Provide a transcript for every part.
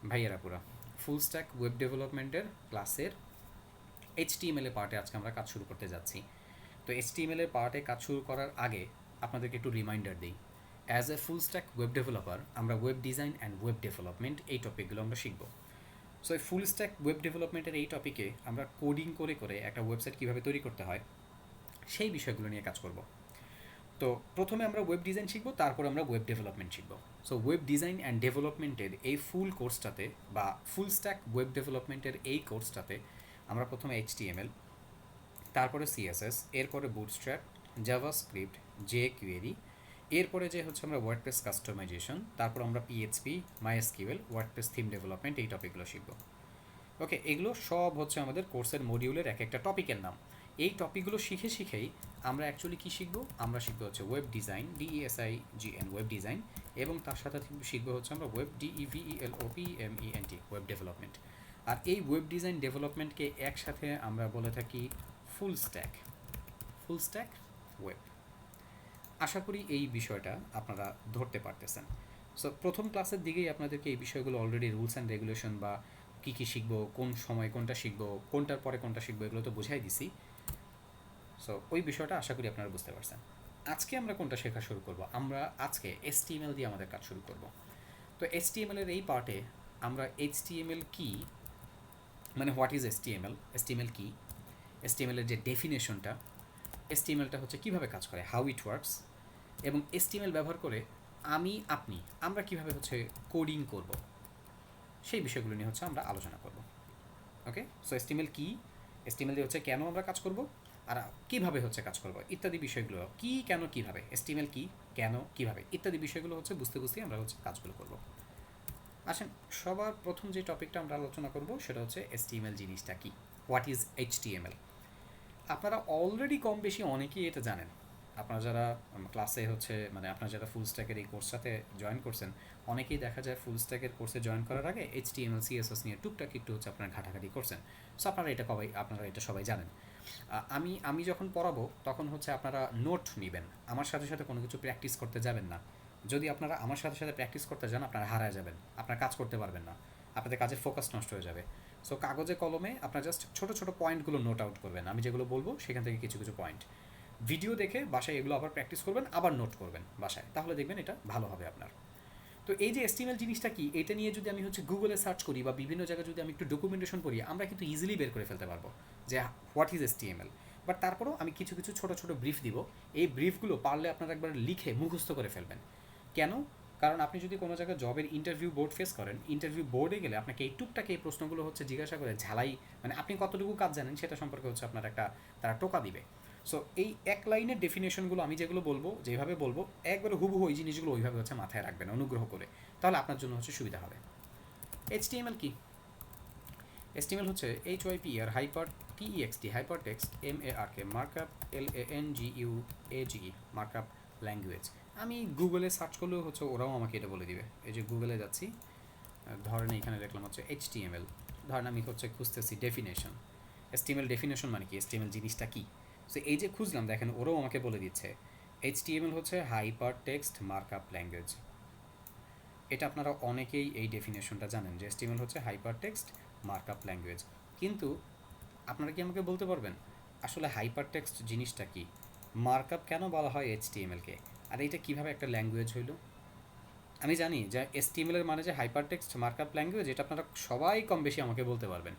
ভাইয়েরা পুরা ফুল stack web ডেভেলপমেন্টের ক্লাসের এইচটিএমএল এর পার্টে আজকে আমরা কাজ শুরু করতে যাচ্ছি। তো এইচটিএমএল এর পার্টে কাজ শুরু করার আগে আপনাদেরকে একটু রিমাইন্ডার দিই। As a full stack web developer আমরা web design and web development এই টপিকগুলো আমরা শিখব। সো এই ফুল স্ট্যাক ওয়েব ডেভেলপমেন্টের এই টপিকে আমরা কোডিং করে করে একটা ওয়েবসাইট কীভাবে তৈরি করতে হয় সেই বিষয়গুলো নিয়ে কাজ করব। তো প্রথমে আমরা ওয়েব ডিজাইন শিখব, তারপর আমরা ওয়েব ডেভেলপমেন্ট শিখব। সো ওয়েব ডিজাইন অ্যান্ড ডেভেলপমেন্টের এই ফুল কোর্সটাতে বা ফুল স্ট্যাক ওয়েব ডেভেলপমেন্টের এই কোর্সটাতে আমরা প্রথমে এইচটিএমএল, তারপরে সিএসএস, এরপরে বুটস্ট্র্যাপ, জাভাস্ক্রিপ্ট, জেকুয়েরি, এরপরে যে হচ্ছে আমরা ওয়ার্ডপ্রেস কাস্টমাইজেশন, তারপর আমরা PHP, MySQL, WordPress theme development এই টপিকগুলো শিখব। ওকে, এগুলো সব হচ্ছে আমাদের কোর্সের মডিউলের এক একটা টপিকের নাম। এই টপিকগুলো শিখে শিখেই আমরা অ্যাকচুয়ালি কী শিখবো? আমরা শিখবো হচ্ছে web design, DESIGN web design, এবং তার সাথে শিখবো হচ্ছে আমরা ওয়েব DEVELOPMENT ওয়েব ডেভেলপমেন্ট। আর এই ওয়েব ডিজাইন ডেভেলপমেন্টকে একসাথে আমরা বলে থাকি ফুল স্ট্যাক ওয়েব। আশা করি এই বিষয়টা আপনারা ধরতে পারতেছেন। সো প্রথম ক্লাসের দিকেই আপনাদেরকে এই বিষয়গুলো অলরেডি রুলস অ্যান্ড রেগুলেশন বা কী কী শিখবো, কোন সময় কোনটা শিখবো, কোনটার পরে কোনটা শিখবো, এগুলো তো বুঝাই দিছি। সো ওই বিষয়টা আশা করি আপনারা বুঝতে পারছেন। আজকে আমরা কোনটা শেখা শুরু করব? আমরা আজকে HTML দিয়ে আমাদের কাজ শুরু করব। তো HTML এর এই পার্টে আমরা HTML কি, মানে হোয়াট ইজ HTML কি, HTML এর যে ডেফিনেশনটা, HTMLটা হচ্ছে কীভাবে কাজ করে, হাউ ইট ওয়ার্কস, এবং HTML ব্যবহার করে আমরা কীভাবে হচ্ছে কোডিং করব, সেই বিষয়গুলো নিয়ে হচ্ছে আমরা আলোচনা করব। ওকে, সো HTML কি, HTML দিয়ে হচ্ছে কেন আমরা কাজ করব, আর কীভাবে হচ্ছে কাজ করব, ইত্যাদি বিষয়গুলো কি, কেন, কীভাবে, HTML কি, কেন, কীভাবে, ইত্যাদি বিষয়গুলো হচ্ছে বুঝতে বুঝতেই আমরা হচ্ছে কাজগুলো করব। আসেন, সবার প্রথম যে টপিকটা আমরা আলোচনা করব সেটা হচ্ছে HTML জিনিসটা কি, হোয়াট ইজ HTML। আপনারা অলরেডি কম বেশি অনেকেই এটা জানেন। আপনারা যারা ক্লাসে হচ্ছে মানে আপনারা যারা ফুল স্ট্যাকের এই কোর্সটাতে জয়েন করছেন, অনেকেই দেখা যায় ফুল স্ট্যাকের কোর্সে জয়েন করার আগে HTML CSS নিয়ে টুকটাক একটু হচ্ছে আপনারা ঘাটাঘাটি করছেন। সো আপনারা এটা সবাই জানেন। আমি যখন পড়াবো তখন হচ্ছে আপনারা নোট নেবেন, আমার সাথে সাথে কোনো কিছু প্র্যাকটিস করতে যাবেন না। যদি আপনারা আমার সাথে সাথে প্র্যাকটিস করতে যান, আপনারা হারায় যাবেন, আপনারা কাজ করতে পারবেন না, আপনাদের কাজের ফোকাস নষ্ট হয়ে যাবে। সো কাগজে কলমে আপনারা জাস্ট ছোটো ছোটো পয়েন্টগুলো নোট আউট করবেন, আমি যেগুলো বলবো সেখান থেকে কিছু কিছু পয়েন্ট ভিডিও দেখে বাসায় এগুলো আবার প্র্যাকটিস করবেন, আবার নোট করবেন বাসায়, তাহলে দেখবেন এটা ভালো হবে আপনার। তো এই যে HTML জিনিসটা কি, এটা নিয়ে যদি আমি হচ্ছে গুগলে সার্চ করি বা বিভিন্ন জায়গায় যদি আমি একটু ডকুমেন্টেশন পড়ি, আমরা কিন্তু ইজিলি বের করে ফেলতে পারবো যে হোয়াট ইজ HTML। বাট তারপরেও আমি কিছু কিছু ছোটো ছোটো ব্রিফ দিব, এই ব্রিফগুলো পারলে আপনারা একবার লিখে মুখস্থ করে ফেলবেন। কেন? কারণ আপনি যদি কোনো জায়গায় জবের ইন্টারভিউ বোর্ড ফেস করেন, ইন্টারভিউ বোর্ডে গেলে আপনাকে এই টুকটাকে এই প্রশ্নগুলো হচ্ছে জিজ্ঞাসা করে ঝালাই, মানে আপনি কতটুকু কাজ জানেন সেটা সম্পর্কে হচ্ছে আপনার একটা তারা টোকা দিবে। সো এই এক লাইনের ডেফিনেশনগুলো আমি যেগুলো বলবো, যেভাবে বলবো একবারে হুবহু ওই জিনিসগুলো ওইভাবে হচ্ছে মাথায় রাখবেন অনুগ্রহ করে, তাহলে আপনার জন্য হচ্ছে সুবিধা হবে। HTML কি? HTML হচ্ছে HYPR hyper TEXT hyper text MARK markup LANGUAGE markup language. আমি গুগলে সার্চ করলেও হচ্ছে ওরাও আমাকে এটা বলে দিবে। এই যে গুগলে যাচ্ছি, ধরেন এখানে দেখলাম হচ্ছে HTML, ধরেন আমি হচ্ছে খুঁজতেছি ডেফিনেশন, HTML ডেফিনেশন মানে কি, HTML জিনিসটা কি। সো এই যে খুঁজলাম, দেখেন ওরাও আমাকে বলে দিচ্ছে HTML হচ্ছে হাইপার টেক্সট মার্কআপ ল্যাঙ্গুয়েজ। এটা আপনারা অনেকেই এই ডেফিনেশনটা জানেন যে HTML হচ্ছে হাইপার টেক্সট মার্কআপ ল্যাঙ্গুয়েজ। কিন্তু আপনারা কি আমাকে বলতে পারবেন আসলে হাইপার টেক্সট জিনিসটা কি, মার্কআপ কেন বলা হয় HTML-কে, আর এইটা কীভাবে একটা ল্যাঙ্গুয়েজ হইল? আমি জানি যে HTML এর মানে যে হাইপার টেক্সট মার্কআপ ল্যাঙ্গুয়েজ, এটা আপনারা সবাই কম বেশি আমাকে বলতে পারবেন।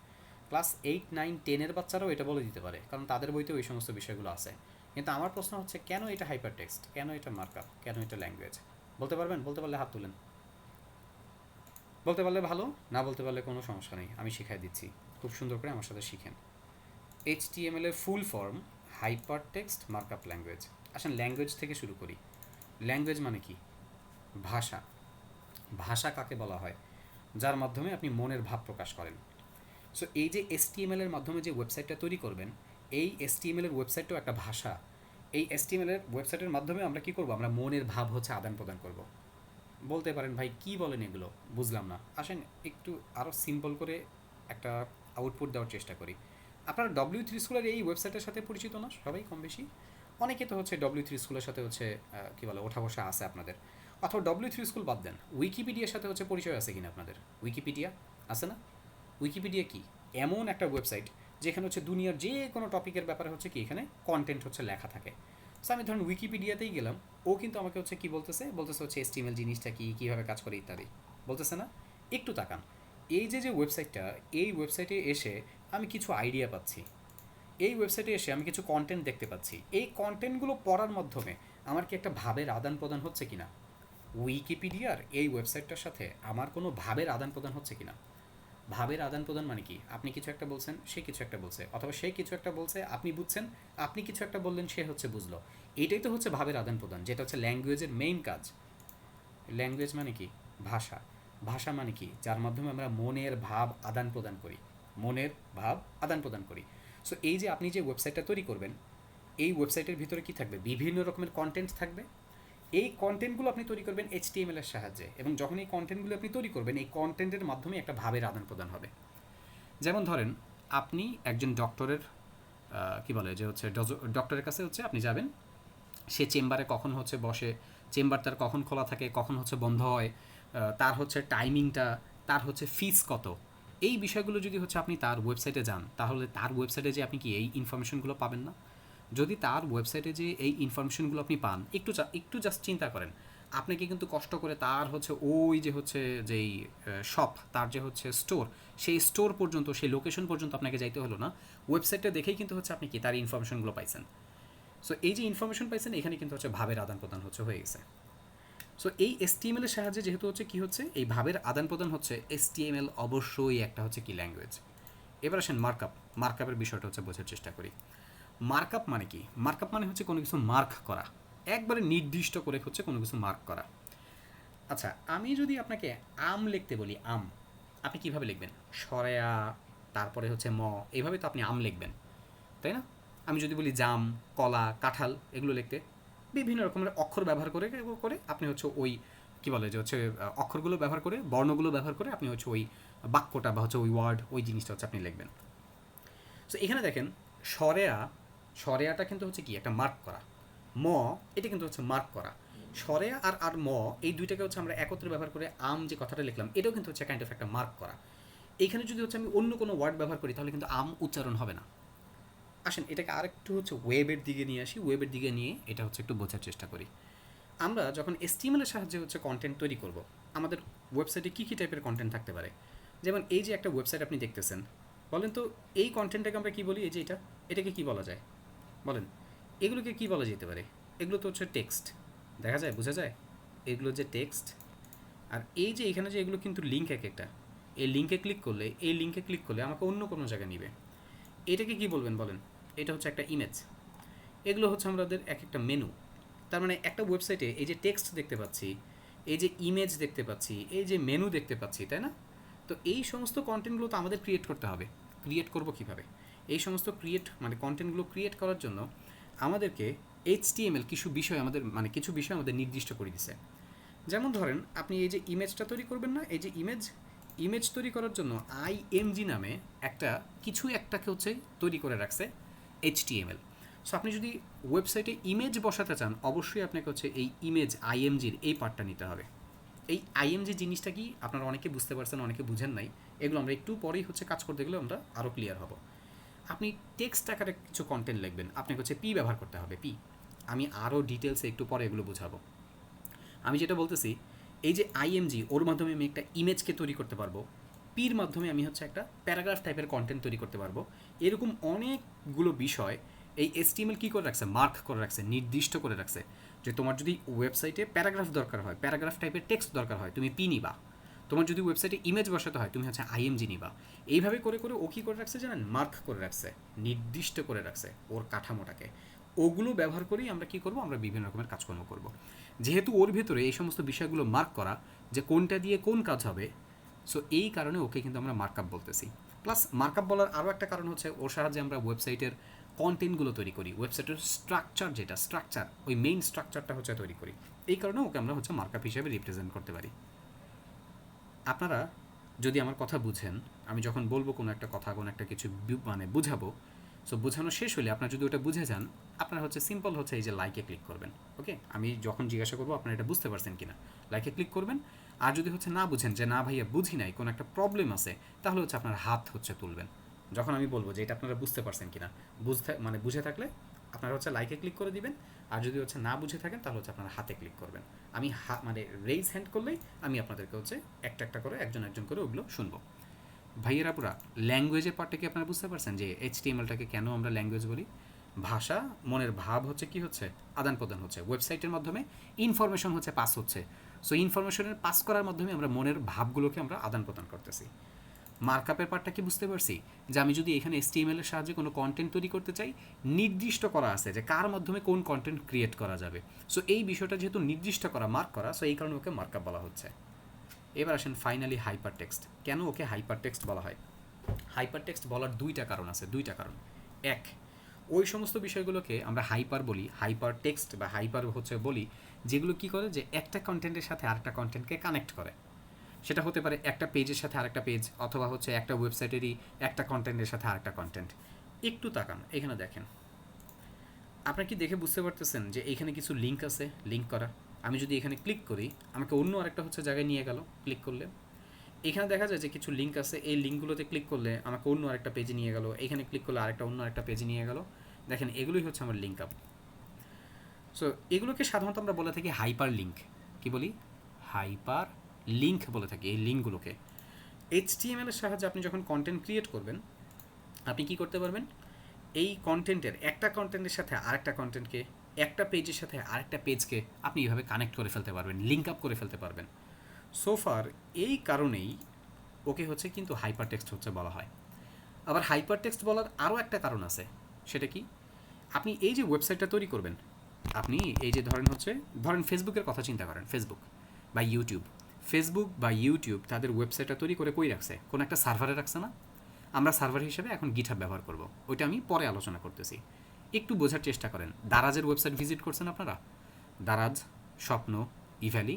ক্লাস 8, 9, 10-এর বাচ্চারাও এটা বলে দিতে পারে, কারণ তাদের বইতে ওই সমস্ত বিষয়গুলো আছে। কিন্তু আমার প্রশ্ন হচ্ছে কেন এটা হাইপার টেক্সট, কেন এটা মার্কআপ, কেন এটা ল্যাঙ্গুয়েজ? বলতে পারবেন? বলতে পারলে হাত তুলেন। বলতে পারলে ভালো, না বলতে পারলে কোনো সমস্যা নেই, আমি শিখাই দিচ্ছি, খুব সুন্দর করে আমার সাথে শিখেন। HTML এর full form hyper text markup language. আসেন ল্যাঙ্গুয়েজ থেকে শুরু করি। ল্যাঙ্গুয়েজ মানে কি? ভাষা। ভাষা কাকে বলা হয়? যার মাধ্যমে আপনি মনের ভাব প্রকাশ করেন। সো এই যে HTML এর মাধ্যমে যে ওয়েবসাইটটা তৈরি করবেন, এই HTML এর ওয়েবসাইটটাও একটা ভাষা। এই HTML এর ওয়েবসাইটের মাধ্যমে আমরা কী করব? আমরা মনের ভাব হচ্ছে আদান প্রদান করব। বলতে পারেন ভাই কী বলেন এগুলো, বুঝলাম না। আসেন একটু আরও সিম্পল করে একটা আউটপুট দেওয়ার চেষ্টা করি। আপনারা W3 স্কুলের এই ওয়েবসাইটের সাথে পরিচিত না সবাই কম বেশি? অনেকে তো হচ্ছে W3 স্কুলের সাথে হচ্ছে কী বলে ওঠা বসা আছে আপনাদের। অথবা W3 স্কুল বাদ দেন, উইকিপিডিয়ার সাথে হচ্ছে পরিচয় আছে কিনা আপনাদের? উইকিপিডিয়া আছে না? উইকিপিডিয়া কি? এমন একটা ওয়েবসাইট যেখানে হচ্ছে দুনিয়ার যে কোনো টপিকের ব্যাপারে হচ্ছে কি এখানে কন্টেন্ট হচ্ছে লেখা থাকে। সো আমি ধরুন উইকিপিডিয়াতেই গেলাম, ও কিন্তু আমাকে হচ্ছে কি বলতেছে হচ্ছে HTML জিনিসটা কি, কীভাবে কাজ করে ইত্যাদি বলতেছে না? একটু তাকান, এই যে ওয়েবসাইটটা, এই ওয়েবসাইটে এসে আমি কিছু আইডিয়া পাচ্ছি, এই ওয়েবসাইটে এসে আমি কিছু কন্টেন্ট দেখতে পাচ্ছি, এই কন্টেন্টগুলো পড়ার মাধ্যমে আমার কি একটা ভাবের আদান প্রদান হচ্ছে কিনা? উইকিপিডিয়ার এই ওয়েবসাইটটার সাথে আমার কোনো ভাবের আদান প্রদান হচ্ছে কিনা? ভাবের আদান প্রদান মানে কি? আপনি কিছু একটা বলছেন, সে কিছু একটা বলছে, অথবা সে কিছু একটা বলছে, আপনি বুঝছেন, আপনি কিছু একটা বললেন, সে হচ্ছে বুঝলো। এটাই তো হচ্ছে ভাবের আদান প্রদান, যেটা হচ্ছে ল্যাঙ্গুয়েজের মেইন কাজ। ল্যাঙ্গুয়েজ মানে কি? ভাষা। ভাষা মানে কি? যার মাধ্যমে আমরা মনের ভাব আদান প্রদান করি, মনের ভাব আদান প্রদান করি। সো এই যে আপনি যে ওয়েবসাইটটা তৈরি করবেন, এই ওয়েবসাইটের ভিতরে কি থাকবে? বিভিন্ন রকমের কন্টেন্ট থাকবে। এই কন্টেন্টগুলো আপনি তৈরি করবেন HTML এর সাহায্যে, এবং যখন এই কন্টেন্টগুলো আপনি তৈরি করবেন, এই কন্টেন্টের মাধ্যমে একটা ভাবের আদান প্রদান হবে। যেমন ধরেন, আপনি একজন ডক্টরের কি বলে যে হচ্ছে ডক্টরের কাছে হচ্ছে আপনি যাবেন, সে চেম্বারে কখন হচ্ছে বসে, চেম্বার তার কখন খোলা থাকে, কখন হচ্ছে বন্ধ হয়, তার হচ্ছে টাইমিংটা, তার হচ্ছে ফিস কত, এই বিষয়গুলো যদি হচ্ছে আপনি তার ওয়েবসাইটে যান, তাহলে তার ওয়েবসাইটে যে আপনি কি এই ইনফরমেশনগুলো পাবেন না? যদি তার ওয়েবসাইটে যে এই ইনফরমেশনগুলো আপনি পান, একটু জাস্ট চিন্তা করেন, আপনাকে কিন্তু কষ্ট করে তার হচ্ছে ওই যে হচ্ছে যেই শপ, তার যে হচ্ছে স্টোর, সেই স্টোর পর্যন্ত, সেই লোকেশন পর্যন্ত আপনাকে যাইতে হলো না। ওয়েবসাইটটা দেখেই কিন্তু হচ্ছে আপনি কি তার ইনফরমেশনগুলো পাইছেন। সো এই যে ইনফরমেশন পাইছেন, এখানে কিন্তু হচ্ছে ভাবের আদান প্রদান হচ্ছে হয়ে গেছে। সো এই HTML এর সাহায্যে যেহেতু হচ্ছে কি হচ্ছে, এই ভাবের আদান প্রদান হচ্ছে, HTML অবশ্যই একটা হচ্ছে কি ল্যাঙ্গুয়েজ। এবার আসেন মার্কআপ। মার্কআপের বিষয়টা হচ্ছে বোঝার চেষ্টা করি। মার্কআপ মানে কি? মার্কআপ মানে হচ্ছে কোনো কিছু মার্ক করা, একবারে নির্দিষ্ট করে হচ্ছে কোনো কিছু মার্ক করা। আচ্ছা, আমি যদি আপনাকে আম লিখতে বলি, আম, আপনি কিভাবে লিখবেন? সরেয়া, তারপরে হচ্ছে এইভাবে তো আপনি আম লিখবেন, তাই না? আমি যদি বলি জাম, কলা, কাঁঠাল, এগুলো লিখতে বিভিন্ন রকমের অক্ষর ব্যবহার করে করে আপনি হচ্ছে ওই কী বলে যে হচ্ছে অক্ষরগুলো ব্যবহার করে, বর্ণগুলো ব্যবহার করে আপনি হচ্ছে ওই বাক্যটা বা হচ্ছে ওই ওয়ার্ড, ওই জিনিসটা হচ্ছে আপনি লিখবেন। সো এখানে দেখেন, সরেয়া, সরেয়াটা কিন্তু হচ্ছে কি একটা মার্ক করা। এটা কিন্তু হচ্ছে মার্ক করা। সরেয়া আর এই দুইটাকে হচ্ছে আমরা একত্রে ব্যবহার করে আম যে কথাটা লিখলাম, এটাও কিন্তু হচ্ছে কাইন্ড অফ একটা মার্ক করা। এইখানে যদি হচ্ছে আমি অন্য কোনো ওয়ার্ড ব্যবহার করি, তাহলে কিন্তু আম উচ্চারণ হবে না। আসেন এটাকে আরেকটু হচ্ছে ওয়েবের দিকে নিয়ে আসি, ওয়েবের দিকে নিয়ে এটা হচ্ছে একটু বোঝার চেষ্টা করি। আমরা যখন HTML এর সাহায্যে হচ্ছে কন্টেন্ট তৈরি করব, আমাদের ওয়েবসাইটে কী কী টাইপের কন্টেন্ট থাকতে পারে? যেমন এই যে একটা ওয়েবসাইট আপনি দেখতেছেন, বলেন তো এই কন্টেন্টটাকে আমরা কী বলি? এই যে এটাকে কী বলা যায় বলেন? এগুলোকে কী বলা যেতে পারে? এগুলো তো হচ্ছে টেক্সট, দেখা যায়, বোঝা যায়, এগুলো যে টেক্সট। আর এই যে এখানে যে এগুলো কিন্তু লিঙ্ক, এক একটা, এই লিঙ্কে ক্লিক করলে আমাকে অন্য কোনো জায়গায় নিবে। এটাকে কী বলবেন বলেন? এটা হচ্ছে একটা ইমেজ। এগুলো হচ্ছে আমাদের এক একটা মেনু। তার মানে একটা ওয়েবসাইটে এই যে টেক্সট দেখতে পাচ্ছি, এই যে ইমেজ দেখতে পাচ্ছি, এই যে মেনু দেখতে পাচ্ছি, তাই না? তো এই সমস্ত কন্টেন্টগুলো তো আমাদের ক্রিয়েট করতে হবে। ক্রিয়েট করব কীভাবে? এই সমস্ত কন্টেন্টগুলো ক্রিয়েট করার জন্য আমাদেরকে HTML কিছু বিষয় আমাদের নির্দিষ্ট করে দিছে। যেমন ধরেন, আপনি এই যে ইমেজটা তৈরি করবেন না, এই যে ইমেজ তৈরি করার জন্য IMG নামে একটাকে হচ্ছে তৈরি করে রাখছে HTML। সো আপনি যদি ওয়েবসাইটে ইমেজ বসাতে চান, অবশ্যই আপনাকে হচ্ছে এই ইমেজ IMGর এই পার্টটা নিতে হবে। এই IMG জিনিসটা কি আপনারা অনেকে বুঝতে পারছেন, অনেকে বুঝেন নাই। এগুলো আমরা একটু পরেই হচ্ছে কাজ করতে গেলে আমরা আরও ক্লিয়ার হব। আপনি টেক্সট আকারে কিছু কন্টেন্ট লিখবেন, আপনাকে হচ্ছে পি ব্যবহার করতে হবে। পি আমি আরও ডিটেলসে একটু পরে এগুলো বোঝাবো। আমি যেটা বলতেছি, এই যে IMG, ওর মাধ্যমে আমি একটা ইমেজকে তৈরি করতে পারবো। পির মাধ্যমে আমি হচ্ছে একটা প্যারাগ্রাফ টাইপের কন্টেন্ট তৈরি করতে পারবো। এরকম অনেকগুলো বিষয় এই HTML কী করে রাখছে? মার্ক করে রাখছে, নির্দিষ্ট করে রাখছে যে তোমার যদি ওয়েবসাইটে প্যারাগ্রাফ দরকার হয়, প্যারাগ্রাফ টাইপের টেক্সট দরকার হয়, তুমি পি নিবা। তোমার যদি ওয়েবসাইটে ইমেজ বসাতে হয়, তুমি হচ্ছে IMG নিবা। এইভাবে করে করে ও কী করে রাখছে জানেন? মার্ক করে রাখছে, নির্দিষ্ট করে রাখছে ওর কাঠামোটাকে। ওগুলো ব্যবহার করেই আমরা কী করব? আমরা বিভিন্ন রকমের কাজকর্ম করব। যেহেতু ওর ভেতরে এই সমস্ত বিষয়গুলো মার্ক করা, যে কোনটা দিয়ে কোন কাজ হবে, সো এই কারণে ওকে কিন্তু আমরা মার্কআপ বলতেছি। প্লাস মার্কআপ বলার আরও একটা কারণ হচ্ছে, ওর সাহায্যে আমরা ওয়েবসাইটের কন্টেন্টগুলো তৈরি করি, ওয়েবসাইটের স্ট্রাকচার, ওই মেইন স্ট্রাকচারটা হচ্ছে তৈরি করি। এই কারণে ওকে আমরা হচ্ছে মার্কআপ হিসেবে রিপ্রেজেন্ট করতে পারি। আপনারা যদি আমার কথা বুঝেন, আমি যখন বলবো কোনো একটা কথা, কোনো একটা কিছু বুঝাবো, সো বোঝানো শেষ হলে আপনার যদি ওটা বুঝে যান, আপনার হচ্ছে সিম্পল হচ্ছে এই যে লাইকে ক্লিক করবেন। ওকে, আমি যখন জিজ্ঞাসা করবো আপনারা এটা বুঝতে পারছেন কিনা, লাইকে ক্লিক করবেন। আর যদি হচ্ছে না বুঝেন যে না ভাইয়া বুঝি নাই, কোনো একটা প্রবলেম আছে, তাহলে হচ্ছে আপনার হাত হচ্ছে তুলবেন যখন আমি বলবো যে এটা আপনারা বুঝতে পারছেন কিনা। বুঝে থাকলে আপনারা হচ্ছে লাইকে ক্লিক করে দিবেন। আর যদি হচ্ছে না বুঝে থাকেন তাহলে হচ্ছে আপনারা হাতে ক্লিক করবেন। আমি রেইজ হ্যান্ড করলেই আমি আপনাদেরকে হচ্ছে একটা একটা করে একজন একজন করে ওগুলো শুনবো। ভাইয়েরা পুরা ল্যাঙ্গুয়েজের পার্টটা কি আপনারা বুঝতে পারছেন যে এইচটিএমএলটাকে কেন আমরা ল্যাঙ্গুয়েজ বলি? ভাষা, মনের ভাব হচ্ছে কি হচ্ছে আদান প্রদান হচ্ছে, ওয়েবসাইটের মাধ্যমে ইনফরমেশন হচ্ছে পাস হচ্ছে। সো ইনফরমেশনের পাস করার মাধ্যমে আমরা মনের ভাবগুলোকে আমরা আদান প্রদান করতেছি। মার্কআপের পার্টটা কি বুঝতে পারছি যে আমি যদি এখানে এইচটিএমএল এর সাহায্যে কোনো কন্টেন্ট তৈরি করতে চাই, নির্দিষ্ট করা আছে যে কার মাধ্যমে কোন কন্টেন্ট ক্রিয়েট করা যাবে। সো এই বিষয়টা যেহেতু নির্দিষ্ট করা, মার্ক করা, সো এই কারণে ওকে মার্কআপ বলা হচ্ছে। এবার আসেন ফাইনালি হাইপার টেক্সট। কেন ওকে হাইপার টেক্সট বলা হয়? হাইপার টেক্সট বলার দুইটা কারণ আছে, দুইটা কারণ। এক, ওই সমস্ত বিষয়গুলোকে আমরা হাইপার বলি, হাইপার টেক্সট বা হাইপার হচ্ছে বলি যেগুলো কি করে যে একটা কন্টেন্টের সাথে আরেকটা কন্টেন্টকে কানেক্ট করে। সেটা হতে পারে একটা পেজের সাথে আরেকটা পেজ, অথবা হচ্ছে একটা ওয়েবসাইটেরই একটা কন্টেন্টের সাথে আরেকটা কন্টেন্ট। একটু তাকান, এখানে দেখেন, আপনার কি দেখে বুঝতে পারতেছেন যে এখানে কিছু লিঙ্ক আছে, লিঙ্ক করা। আমি যদি এখানে ক্লিক করি, আমাকে অন্য আরেকটা হচ্ছে জায়গায় নিয়ে গেল ক্লিক করলে। এখানে দেখা যায় যে কিছু লিঙ্ক আছে, এই লিঙ্কগুলোতে ক্লিক করলে আমাকে অন্য আরেকটা পেজে নিয়ে গেল, এখানে ক্লিক করলে অন্য আরেকটা পেজে নিয়ে গেল। দেখেন, এগুলোই হচ্ছে আমার লিঙ্ক আপ। সো এগুলোকে সাধারণত আমরা বলে থাকি হাইপার লিঙ্ক। কি বলি? হাইপার লিঙ্ক বলে থাকি এই লিঙ্কগুলোকে। এইচটিএমএল এর সাহায্যে আপনি যখন কন্টেন্ট ক্রিয়েট করবেন, আপনি কি করতে পারবেন? এই কন্টেন্টের একটা কন্টেন্টের সাথে আরেকটা কন্টেন্টকে, একটা পেজের সাথে আরেকটা পেজকে আপনি এইভাবে কানেক্ট করে ফেলতে পারবেন, লিঙ্ক আপ করে ফেলতে পারবেন। সোফার এই কারণেই ওকে হচ্ছে কিন্তু হাইপার টেক্সট হচ্ছে বলা হয়। আবার হাইপার টেক্সট বলার আরও একটা কারণ আছে, সেটা কি? আপনি এই যে ওয়েবসাইটটা তৈরি করবেন, আপনি এই যে ধরেন ফেসবুকের কথা চিন্তা করেন, ফেসবুক বা ইউটিউব তাদের ওয়েবসাইটটা তৈরি করে কই রাখছে? কোনো একটা সার্ভারে রাখছে না? আমরা সার্ভার হিসেবে এখন গিটহাব ব্যবহার করব, ওইটা আমি পরে আলোচনা করতেছি। একটু বোঝার চেষ্টা করেন। দারাজের ওয়েবসাইট ভিজিট করছেন আপনারা? দারাজ, স্বপ্ন, ইভ্যালি,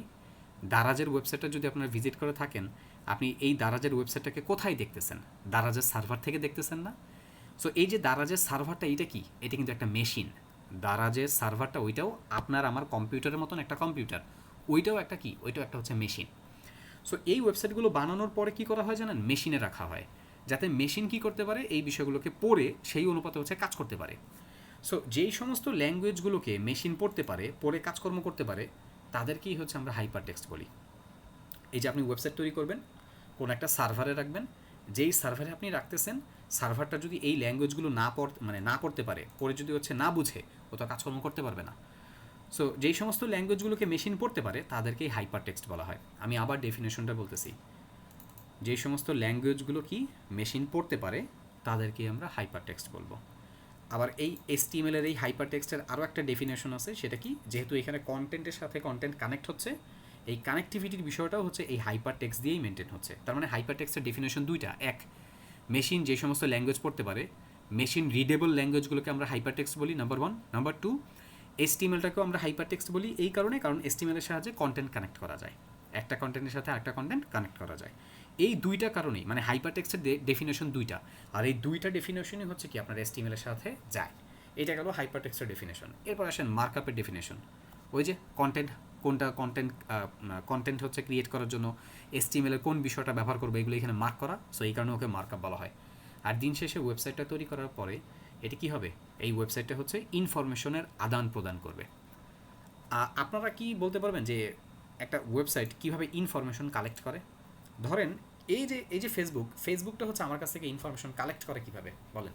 দারাজের ওয়েবসাইটটা যদি আপনারা ভিজিট করে থাকেন, আপনি এই দারাজের ওয়েবসাইটটাকে কোথায় দেখতেছেন? দারাজের সার্ভার থেকে দেখতেছেন না? সো এই যে দারাজের সার্ভারটা, এটা কি? এটা কিন্তু একটা মেশিন। দারাজের সার্ভারটা ওইটাও আপনার আমার কম্পিউটারের মতন একটা কম্পিউটার, ওইটাও একটা কি? ওইটাও একটা হচ্ছে মেশিন। সো এই ওয়েবসাইটগুলো বানানোর পরে কি করা হয় জানেন? মেশিনে রাখা হয়, যাতে মেশিন কি করতে পারে? এই বিষয়গুলোকে পড়ে সেই অনুপাতে হচ্ছে কাজ করতে পারে। সো যেই সমস্ত ল্যাঙ্গুয়েজগুলোকে মেশিন পড়তে পারে, পড়ে কাজকর্ম করতে পারে, তাদেরকেই হচ্ছে আমরা হাইপার টেক্সট বলি। এই যে আপনি ওয়েবসাইট তৈরি করবেন, কোনো একটা সার্ভারে রাখবেন, যেই সার্ভারে আপনি রাখতেছেন, সার্ভারটা যদি এই ল্যাঙ্গুয়েজগুলো না পড়তে পারে, পড়ে যদি হচ্ছে না বুঝে, ও তো কাজকর্ম করতে পারবে না। সো যেই সমস্ত ল্যাঙ্গুয়েজগুলোকে মেশিন পড়তে পারে তাদেরকেই হাইপার টেক্সট বলা হয়। আমি আবার ডেফিনেশনটা বলতেছি, যেই সমস্ত ল্যাঙ্গুয়েজগুলো কি মেশিন পড়তে পারে তাদেরকেই আমরা হাইপার টেক্সট বলবো। আবার এই এইচটিএমএল এর এই হাইপার টেক্সটের আরও একটা ডেফিনেশন আছে, সেটা কি? যেহেতু এখানে কন্টেন্টের সাথে কন্টেন্ট কানেক্ট হচ্ছে, এই কানেক্টিভিটির বিষয়টাও হচ্ছে এই হাইপার টেক্সট দিয়েই মেনটেন হচ্ছে। তার মানে হাইপার টেক্সটের ডেফিনেশন দুইটা। এক, মেশিন যে সমস্ত ল্যাঙ্গুয়েজ পড়তে পারে, মেশিন রিডেবল ল্যাঙ্গুয়েজগুলোকে আমরা হাইপার টেক্সট বলি, নাম্বার ওয়ান। নাম্বার টু, এইচটিএমএলটাকেও আমরা হাইপার টেক্সট বলি এই কারণে, কারণ এইচটিএমএল এর সাহায্যে কন্টেন্ট কানেক্ট করা যায়, একটা কন্টেন্টের সাথে আরেকটা কন্টেন্ট কানেক্ট করা যায়। এই দুইটা কারণেই মানে হাইপার টেক্সটের ডেফিনেশন দুইটা, আর এই দুইটা ডেফিনেশনই হচ্ছে কি আপনার এইচটিএমএল এর সাথে যায়। এটা গেল হাইপার টেক্সটের ডেফিনেশন। এরপর আসেন মার্কআপের ডেফিনেশন। ওই যে কন্টেন্ট হচ্ছে ক্রিয়েট করার জন্য এইচটিএমএল এর কোন বিষয়টা ব্যবহার করবে, এগুলো এখানে মার্ক করা। সো এই কারণে ওকে মার্কআপ বলা হয়। আর দিন শেষে ওয়েবসাইটটা তৈরি করার পরে এটি কি হবে? এই ওয়েবসাইটটা হচ্ছে ইনফরমেশনের আদান প্রদান করবে। আপনারা কি বলতে পারবেন যে একটা ওয়েবসাইট কিভাবে ইনফরমেশন কালেক্ট করে? ধরেন এই যে ফেসবুকটা হচ্ছে আমার কাছ থেকে ইনফরমেশন কালেক্ট করে কিভাবে বলেন?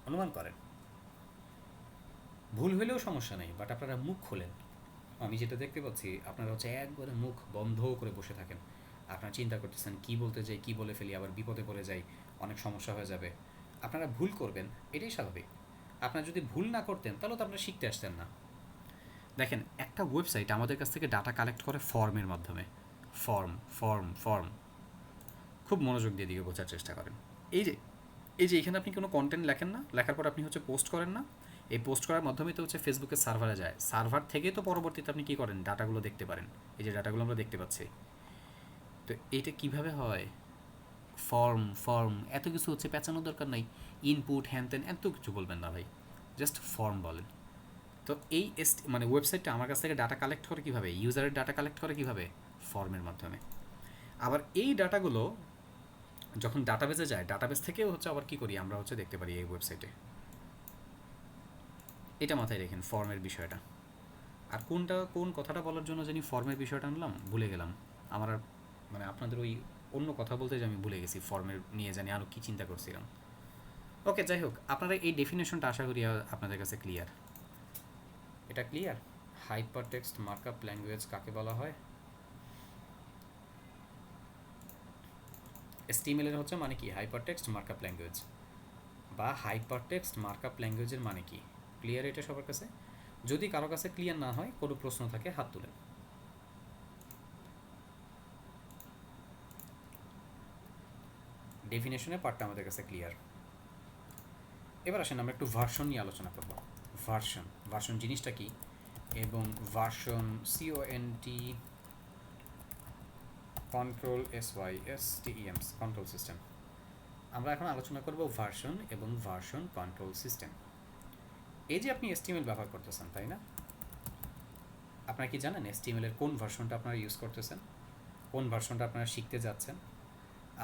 অনুমান করেন। ভুল হলেও সমস্যা নেই, বাট আপনারা মুখ খোলেন। আমি যেটা দেখতে পাচ্ছি, আপনারা হচ্ছে একবারে মুখ বন্ধ করে বসে থাকেন। আপনারা চিন্তা করতেছেন কি বলতে যাই, কি বলে ফেলি, আবার বিপদে পড়ে যাই, অনেক সমস্যা হয়ে যাবে। আপনারা ভুল করবেন, এটাই স্বাভাবিক। আপনারা যদি ভুল না করতেন তাহলে তো আপনারা শিখতে আসতেন না। দেখেন, একটা ওয়েবসাইট আমাদের কাছ থেকে ডাটা কালেক্ট করে ফর্মের মাধ্যমে। ফর্ম। খুব মনোযোগ দিয়ে দিকে বোঝার চেষ্টা করেন। এই যে এখানে আপনি কোনো কন্টেন্ট লেখেন না, লেখার পর আপনি হচ্ছে পোস্ট করেন না, এই পোস্ট করার মাধ্যমে তো হচ্ছে ফেসবুকের সার্ভারে যায়, সার্ভার থেকে তো পরবর্তীতে আপনি কী করেন? ডাটাগুলো দেখতে পারেন। এই যে ডাটাগুলো আমরা দেখতে পাচ্ছি, তো এইটা কিভাবে হয়? ফর্ম এত কিছু হচ্ছে পেঁচানোর দরকার নাই। ইনপুট হ্যান ত্যান এত কিছু বলবেন না ভাই, জাস্ট ফর্ম বলেন। তো এই মানে ওয়েবসাইটটা আমার কাছ থেকে ডাটা কালেক্ট করে কীভাবে, ইউজারের ডাটা কালেক্ট করে কীভাবে, ফর্মের মাধ্যমে। আবার এই ডাটাগুলো যখন ডাটাবেসে যায়, ডাটাবেস থেকেও হচ্ছে আবার কী করি আমরা হচ্ছে দেখতে পারি এই ওয়েবসাইটে। এটা মাথায় রেখেন ফর্মের বিষয়টা। আর কোন কথাটা বলার জন্য জানি ফর্মের বিষয়টা আনলাম, ভুলে গেলাম। আমার আর মানে আপনাদের ওই অন্য কথা বলতে যে আমি ভুলে গেছি, ফর্মের নিয়ে জানি আরও কী চিন্তা করছিলাম। ওকে, যাই হোক, আপনারা এই ডেফিনেশনটা আশা করি আপনাদের কাছে ক্লিয়ার। এটা clear? Hyper text markup language কাকে বলা হয়? HTML হচ্ছে মানে কি হাইপার টেক্সট মার্কআপ ল্যাঙ্গুয়েজ, বা হাইপার টেক্সট মার্কআপ ল্যাঙ্গুয়েজের মানে কি? ক্লিয়ার এটা সবার কাছে? যদি কারো কাছে ক্লিয়ার না হয়, কোনো প্রশ্ন থাকে হাত তুলেন। ডেফিনেশনের পার্টটা আমাদের কাছে ক্লিয়ার। এবার আসেন আমরা একটু ভার্সন নিয়ে আলোচনা করব। ভার্সন জিনিসটা কি, এবং ভার্সন CONTROL কন্ট্রোল সিস্টেম। আমরা এখন আলোচনা করব ভার্সন এবং ভার্সন কন্ট্রোল সিস্টেম। এই যে আপনি HTML ব্যবহার করতেছেন, তাই না? আপনারা কি জানেন HTML এর কোন ভার্সনটা আপনারা ইউজ করতেছেন, কোন ভার্সনটা আপনারা শিখতে যাচ্ছেন?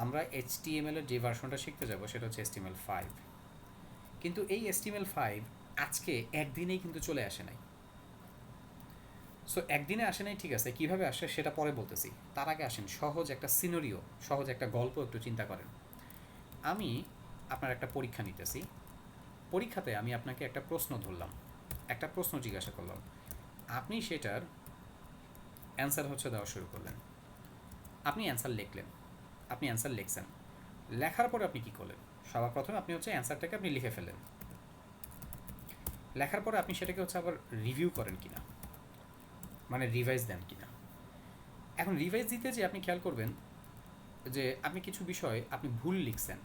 আমরা HTML এর যে ভার্সনটা শিখতে যাব সেটা হচ্ছে HTML5। কিন্তু এই HTML5 আজকে একদিনেই কিন্তু চলে আসে নাই। সো একদিনে আসে নাই, ঠিক আছে, কীভাবে আসে সেটা পরে বলতেছি। তার আগে আসেন সহজ একটা সিনারিও, সহজ একটা গল্প একটু চিন্তা করেন। আমি আপনার একটা পরীক্ষা নিতেছি, পরীক্ষাতে আমি আপনাকে একটা প্রশ্ন ধরলাম, একটা প্রশ্ন জিজ্ঞাসা করলাম, আপনি সেটার অ্যান্সার হচ্ছে দেওয়া শুরু করলেন। আপনি অ্যান্সার লিখছেন, লেখার পরে আপনি কী করলেন? সবার প্রথমে আপনি হচ্ছে অ্যান্সারটাকে আপনি লিখে ফেললেন। লেখার পরে আপনি সেটাকে হচ্ছে আবার রিভিউ করেন কিনা, মানে রিভাইজ দেন কিনা। এখন রিভাইজ দিতে যে আপনি খেয়াল করবেন যে আপনি কিছু বিষয় আপনি ভুল লিখছেন।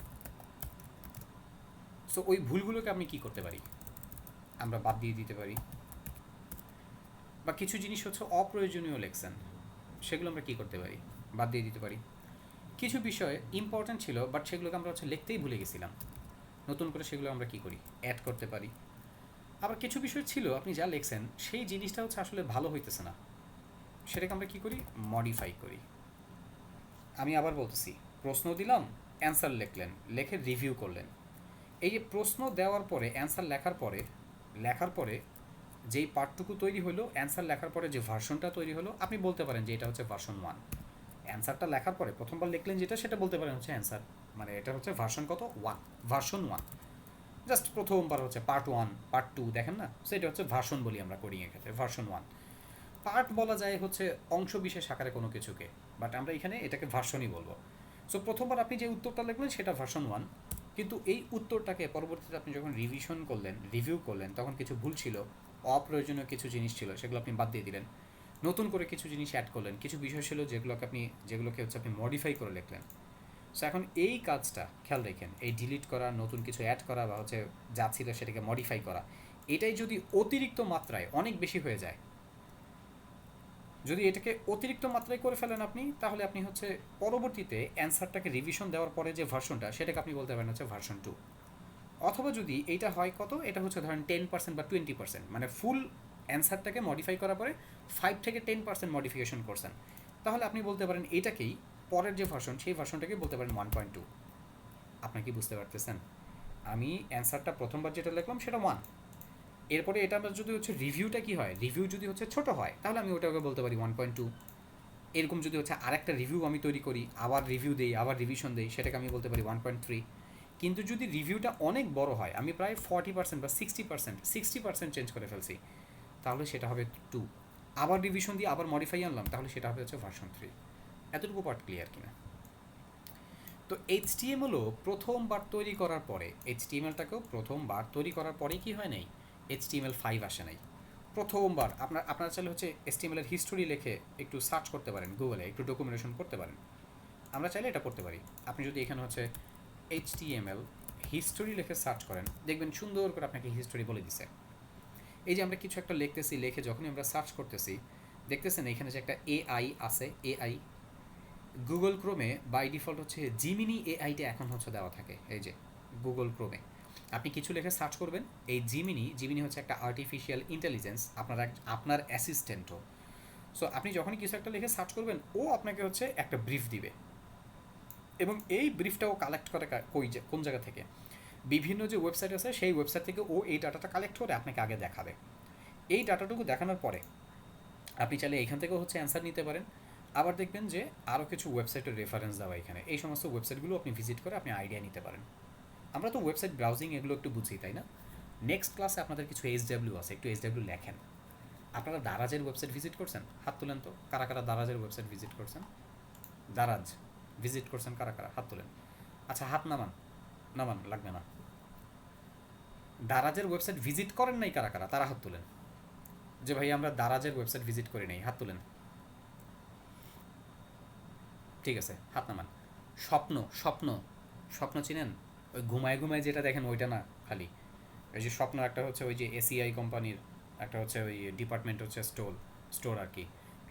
সো ওই ভুলগুলোকে আপনি কী করতে পারি, আমরা বাদ দিয়ে দিতে পারি। বা কিছু জিনিস হচ্ছে অপ্রয়োজনীয় লিখছেন, সেগুলো আমরা কী করতে পারি, বাদ দিয়ে দিতে পারি। কিছু বিষয় ইম্পর্ট্যান্ট ছিল বাট সেগুলোকে আমরা হচ্ছে লিখতেই ভুলে গেছিলাম, নতুন করে সেগুলো আমরা কী করি, অ্যাড করতে পারি। আবার কিছু বিষয় ছিল আপনি যা লিখছেন সেই জিনিসটা হচ্ছে আসলে ভালো হইতেছে না, সেটাকে আমরা কী করি, মডিফাই করি। আমি আবার বলতেছি, প্রশ্ন দিলাম, অ্যান্সার লিখলেন, লিখে রিভিউ করলেন। এই যে প্রশ্ন দেওয়ার পরে অ্যান্সার লেখার পরে যেই পার্টটুকু তৈরি হলো, অ্যান্সার লেখার পরে যে ভার্সনটা তৈরি হলো, আপনি বলতে পারেন যে এটা হচ্ছে ভার্সন 1। অ্যান্সারটা লেখার পরে প্রথমবার লিখলেন যেটা, সেটা বলতে পারেন হচ্ছে অ্যান্সার, মানে এটা হচ্ছে ভার্সন কত, 1, ভার্সন 1। জাস্ট প্রথমবার হচ্ছে পার্ট 1, পার্ট 2, দেখেন না, সেটা হচ্ছে ভার্সন বলি আমরা কোডিংয়ের ক্ষেত্রে, ভার্সন 1। পার্ট বলা যায় হচ্ছে অংশ বিশেষ আকারে কোনো কিছুকে, বাট আমরা এখানে এটাকে ভার্সনই বলবো। সো প্রথমবার আপনি যে উত্তরটা লিখলেন সেটা ভার্সন 1, কিন্তু এই উত্তরটাকে পরবর্তীতে আপনি যখন রিভিউ করলেন, তখন কিছু ভুল ছিল, অপ্রয়োজনীয় কিছু জিনিস ছিল, সেগুলো আপনি বাদ দিয়ে দিলেন। নতুন করে কিছু জিনিস অ্যাড করলেন, কিছু বিষয় ছিল যেগুলোকে হচ্ছে আপনি মডিফাই করে লিখলেন। সো এখন এই কাজটা খেয়াল রাখেন, এই ডিলিট করা, নতুন কিছু অ্যাড করা, বা হচ্ছে যা ছিল সেটাকে মডিফাই করা, এটাই যদি অতিরিক্ত মাত্রায় অনেক বেশি হয়ে যায়, যদি এটাকে অতিরিক্ত মাত্রায় করে ফেলেন আপনি, তাহলে আপনি হচ্ছে পরবর্তীতে অ্যান্সারটাকে রিভিশন দেওয়ার পরে যে ভার্সনটা, সেটাকে আপনি বলতে পারেন হচ্ছে ভার্সন 2। অথবা যদি এইটা হয় কত, এটা হচ্ছে ধরেন 10% বা 20%, মানে ফুল অ্যান্সারটাকে মডিফাই করার পরে 5 থেকে 10% মডিফিকেশন করছেন, তাহলে আপনি বলতে পারেন এইটাকেই, পরের যে ভার্সন সেই ভার্সনটাকে বলতে পারেন 1.2। আপনি কি বুঝতে পারতেছেন? আমি অ্যান্সারটা প্রথমবার যেটা লিখলাম সেটা 1, এরপরে এটা আমার যদি হচ্ছে রিভিউটা কী হয়, রিভিউ যদি হচ্ছে ছোট হয়, তাহলে আমি ওটাকে বলতে পারি 1.2। এরকম যদি হচ্ছে আরেকটা রিভিউ আমি তৈরি করি, আবার রিভিউ দেই, আবার রিভিশন দেই, সেটাকে আমি বলতে পারি 1.3। কিন্তু যদি রিভিউটা অনেক বড় হয়, আমি প্রায় 40% বা 60% চেঞ্জ করে ফেলছি, তাহলে সেটা হবে 2। আবার রিভিশন দিয়ে আবার মডিফাই আনলাম, তাহলে সেটা হবে হচ্ছে ভার্সন 3। এতটুকু পার্ট ক্লিয়ার কিনা? তো HTMLও প্রথমবার তৈরি করার পরে, HTMLটাকেও প্রথমবার তৈরি করার পরে কি হয় নাই, HTML5 আসে নাই। প্রথমবার আপনারা চাইলে হচ্ছে HTML এর হিস্টোরি লিখে একটু সার্চ করতে পারেন, গুগলে একটু ডকুমেন্টেশন করতে পারেন। আমরা চাইলে এটা করতে পারি। আপনি যদি এখানে হচ্ছে HTML হিস্টোরি লিখে সার্চ করেন, দেখবেন সুন্দর করে আপনাকে হিস্টোরি বলে দিছে। এই যে আমরা কিছু একটা লিখে যখনই আমরা সার্চ করতেছি, দেখতেছেন এখানে যে একটা AI আছে, গুগল ক্রোমে বাই ডিফল্ট হচ্ছে জিমিনি এআইটা এখন হচ্ছে দেওয়া থাকে। এই যে গুগল ক্রোমে আপনি কিছু লিখে সার্চ করবেন, এই জিমিনি হচ্ছে একটা আর্টিফিশিয়াল ইন্টেলিজেন্স, আপনার অ্যাসিস্ট্যান্টও। সো আপনি যখনই কিছু একটা লিখে সার্চ করবেন, ও আপনাকে হচ্ছে একটা ব্রিফ দিবে, এবং এই ব্রিফটাও কালেক্ট করে কোন জায়গা থেকে, বিভিন্ন যে ওয়েবসাইট আছে সেই ওয়েবসাইট থেকে ও এই ডাটাটা কালেক্ট করে আপনাকে আগে দেখাবে। এই ডাটাটুকু দেখানোর পরে আপনি চাইলে এইখান থেকেও হচ্ছে অ্যান্সার নিতে পারেন। আবার দেখবেন যে আরও কিছু ওয়েবসাইটের রেফারেন্স দেওয়া এখানে, এই সমস্ত ওয়েবসাইটগুলো আপনি ভিজিট করে আপনি আইডিয়া নিতে পারেন। আমরা তো ওয়েবসাইট ব্রাউজিং এগুলো একটু বুঝি, তাই না? নেক্সট ক্লাসে আপনাদের কিছু এইচডাব্লিউ আছে, একটু এইচডাব্লিউ লেখেন। আপনারা দারাজের ওয়েবসাইট ভিজিট করছেন? হাত তোলেন তো, কারা কারা দারাজের ওয়েবসাইট ভিজিট করছেন? দারাজ ভিজিট করছেন কারা কারা? হাত তোলেন। আচ্ছা, হাত নামান, নামান, লাগবে না। দারাজের ওয়েবসাইট ভিজিট করেন নাই কারা কারা? তারা হাত তোলেন। যে ভাই আমরা দারাজের ওয়েবসাইট ভিজিট করি নাই, হাত তোলেন। ঠিক আছে, হাত নামান। স্বপ্ন, স্বপ্ন, স্বপ্ন চিনেন? ওই ঘুমায় ঘুমায় যেটা দেখেন ওইটা না, খালি ওই যে স্বপ্ন একটা হচ্ছে ওই যে এসিআই কোম্পানির, একটা হচ্ছে ওই ডিপার্টমেন্ট হচ্ছে স্টোর আর কি।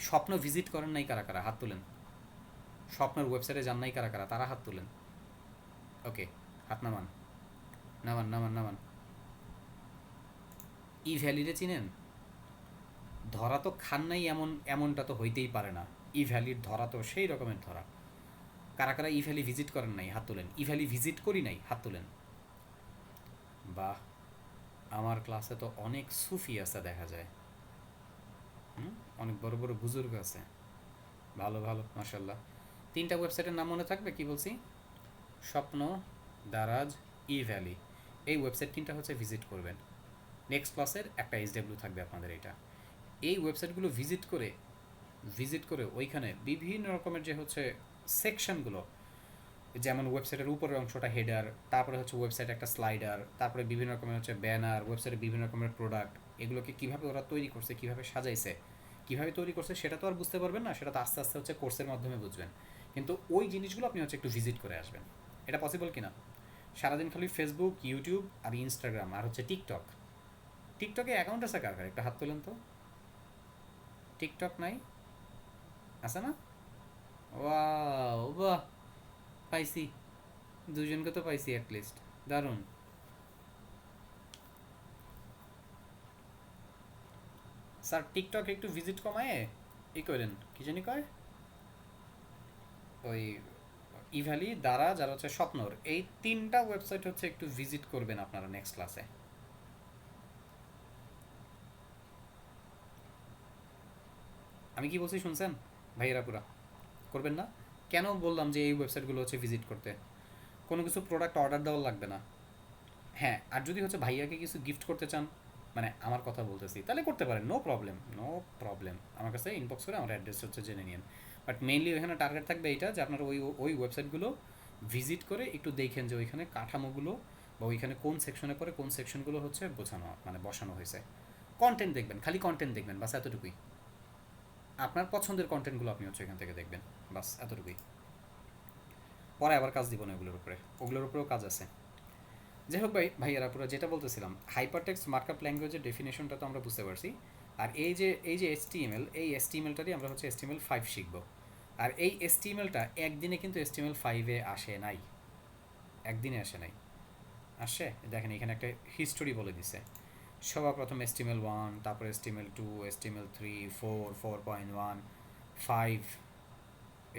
স্বপ্ন ভিজিট করেন নাই কারা কারা? হাত তুলেন। স্বপ্নের ওয়েবসাইটে যান নাই কারা কারা? তারা হাত তুলেন। ওকে, হাত নামান, নামান, নামান, নামান। ই ভ্যালিরে চিনেন? ধরা তো খান নাই এমনটা তো হইতেই পারে না। ই ভ্যালির ধরা তো সেই রকমের ধরা। কারা কারা ই ভ্যালি ভিজিট করেন নাই? হাত তুলেন। ই ভ্যালি ভিজিট করি নাই? হাত তুলেন। বাহ, আমার ক্লাসে তো অনেক সুফি আছে দেখা যায়। অনেক বড় বড় বুজুর্গ আছে। ভালো ভালো, মাশাল্লাহ। তিনটা ওয়েবসাইটের নাম মনে থাকবে? কি বলছি? স্বপ্ন, দারাজ, ই ভ্যালি। এই ওয়েবসাইট তিনটা হচ্ছে ভিজিট করবেন। নেক্সট ক্লাসের একটা এইচডাব্লিউ থাকবে আপনাদের এটা। এই ওয়েবসাইটগুলো ভিজিট করে ওইখানে বিভিন্ন রকমের যে হচ্ছে সেকশনগুলো, যেমন ওয়েবসাইটের উপরের অংশটা হেডার, তারপরে হচ্ছে ওয়েবসাইটে একটা স্লাইডার, তারপরে বিভিন্ন রকমের হচ্ছে ব্যানার, ওয়েবসাইটে বিভিন্ন রকমের প্রোডাক্ট, এগুলোকে কীভাবে ওরা তৈরি করছে, কীভাবে সাজাইছে, কীভাবে তৈরি করছে, সেটা তো আর বুঝতে পারবেন না, সেটা তো আস্তে আস্তে হচ্ছে কোর্সের মাধ্যমে বুঝবেন। কিন্তু ওই জিনিসগুলো আপনি হচ্ছে একটু ভিজিট করে আসবেন। এটা পসিবল কিনা? সারাদিন খালি ফেসবুক, ইউটিউব আর ইনস্টাগ্রাম আর হচ্ছে টিকটক। টিকটকে অ্যাকাউন্ট আছে কার কার? একটা হাত তোলেন তো। টিকটক নাই? আছে না? ওয়াও, বাহ, পাইছি, দুজনকে তো পাইছি অ্যাটলিস্ট। দারুণ। স্যার টিকটক একটু ভিজিট কমায় ই করেন, কি জানি কয়, ওই ইভ্যালি, দারাজ আর হচ্ছে স্বপ্নর, এই তিনটা ওয়েবসাইট হচ্ছে একটু ভিজিট করবেন আপনারা নেক্সট ক্লাসে। আমি কি বলছি শুনছেন ভাইয়েরা? পুরা করবেন না? কেন বললাম যে এই ওয়েবসাইটগুলো হচ্ছে ভিজিট করতে? কোনো কিছু প্রোডাক্ট অর্ডার দেওয়া লাগবে না। হ্যাঁ, আর যদি হচ্ছে ভাইয়াকে কিছু গিফট করতে চান, মানে আমার কথা বলতেছি, তাহলে করতে পারেন, নো প্রবলেম, নো প্রবলেম। আমার কাছে ইনবক্স করে আমার অ্যাড্রেস হচ্ছে জেনে নিন। বাট মেইনলি ওইখানে টার্গেট থাকবে এইটা যে আপনারা ওই ওয়েবসাইটগুলো ভিজিট করে একটু দেখেন যে ওইখানে কাঠামোগুলো বা ওইখানে কোন সেকশনে পরে কোন সেকশনগুলো হচ্ছে বোঝানো, মানে বসানো হয়েছে। কন্টেন্ট দেখবেন, খালি কন্টেন্ট দেখবেন, বাস এতটুকুই। আপনার পছন্দের কন্টেন্টগুলো আপনি হচ্ছে এখান থেকে দেখবেন, বাস এতটুকুই। পরে আবার কাজ দিব না ওগুলোর উপরেও কাজ আছে। যাই হোক ভাইয়ারা, পুরো যেটা বলতেছিলাম, হাইপারটেক্সট মার্কআপ ল্যাঙ্গুয়েজের ডেফিনেশনটা তো আমরা বুঝতে পারছি। আর এই যে এসটিএমএল, এই এসটিএমএলটারই আমরা হচ্ছে HTML5 শিখব। আর এই এসটিএমএলটা একদিনে কিন্তু HTML5-এ আসে নাই, একদিনে আসে নাই, আসছে দেখেন এখানে একটা হিস্টোরি বলে দিছে। সবার প্রথম HTML1, তারপর HTML2, HTML3, 4, 4.1, 5,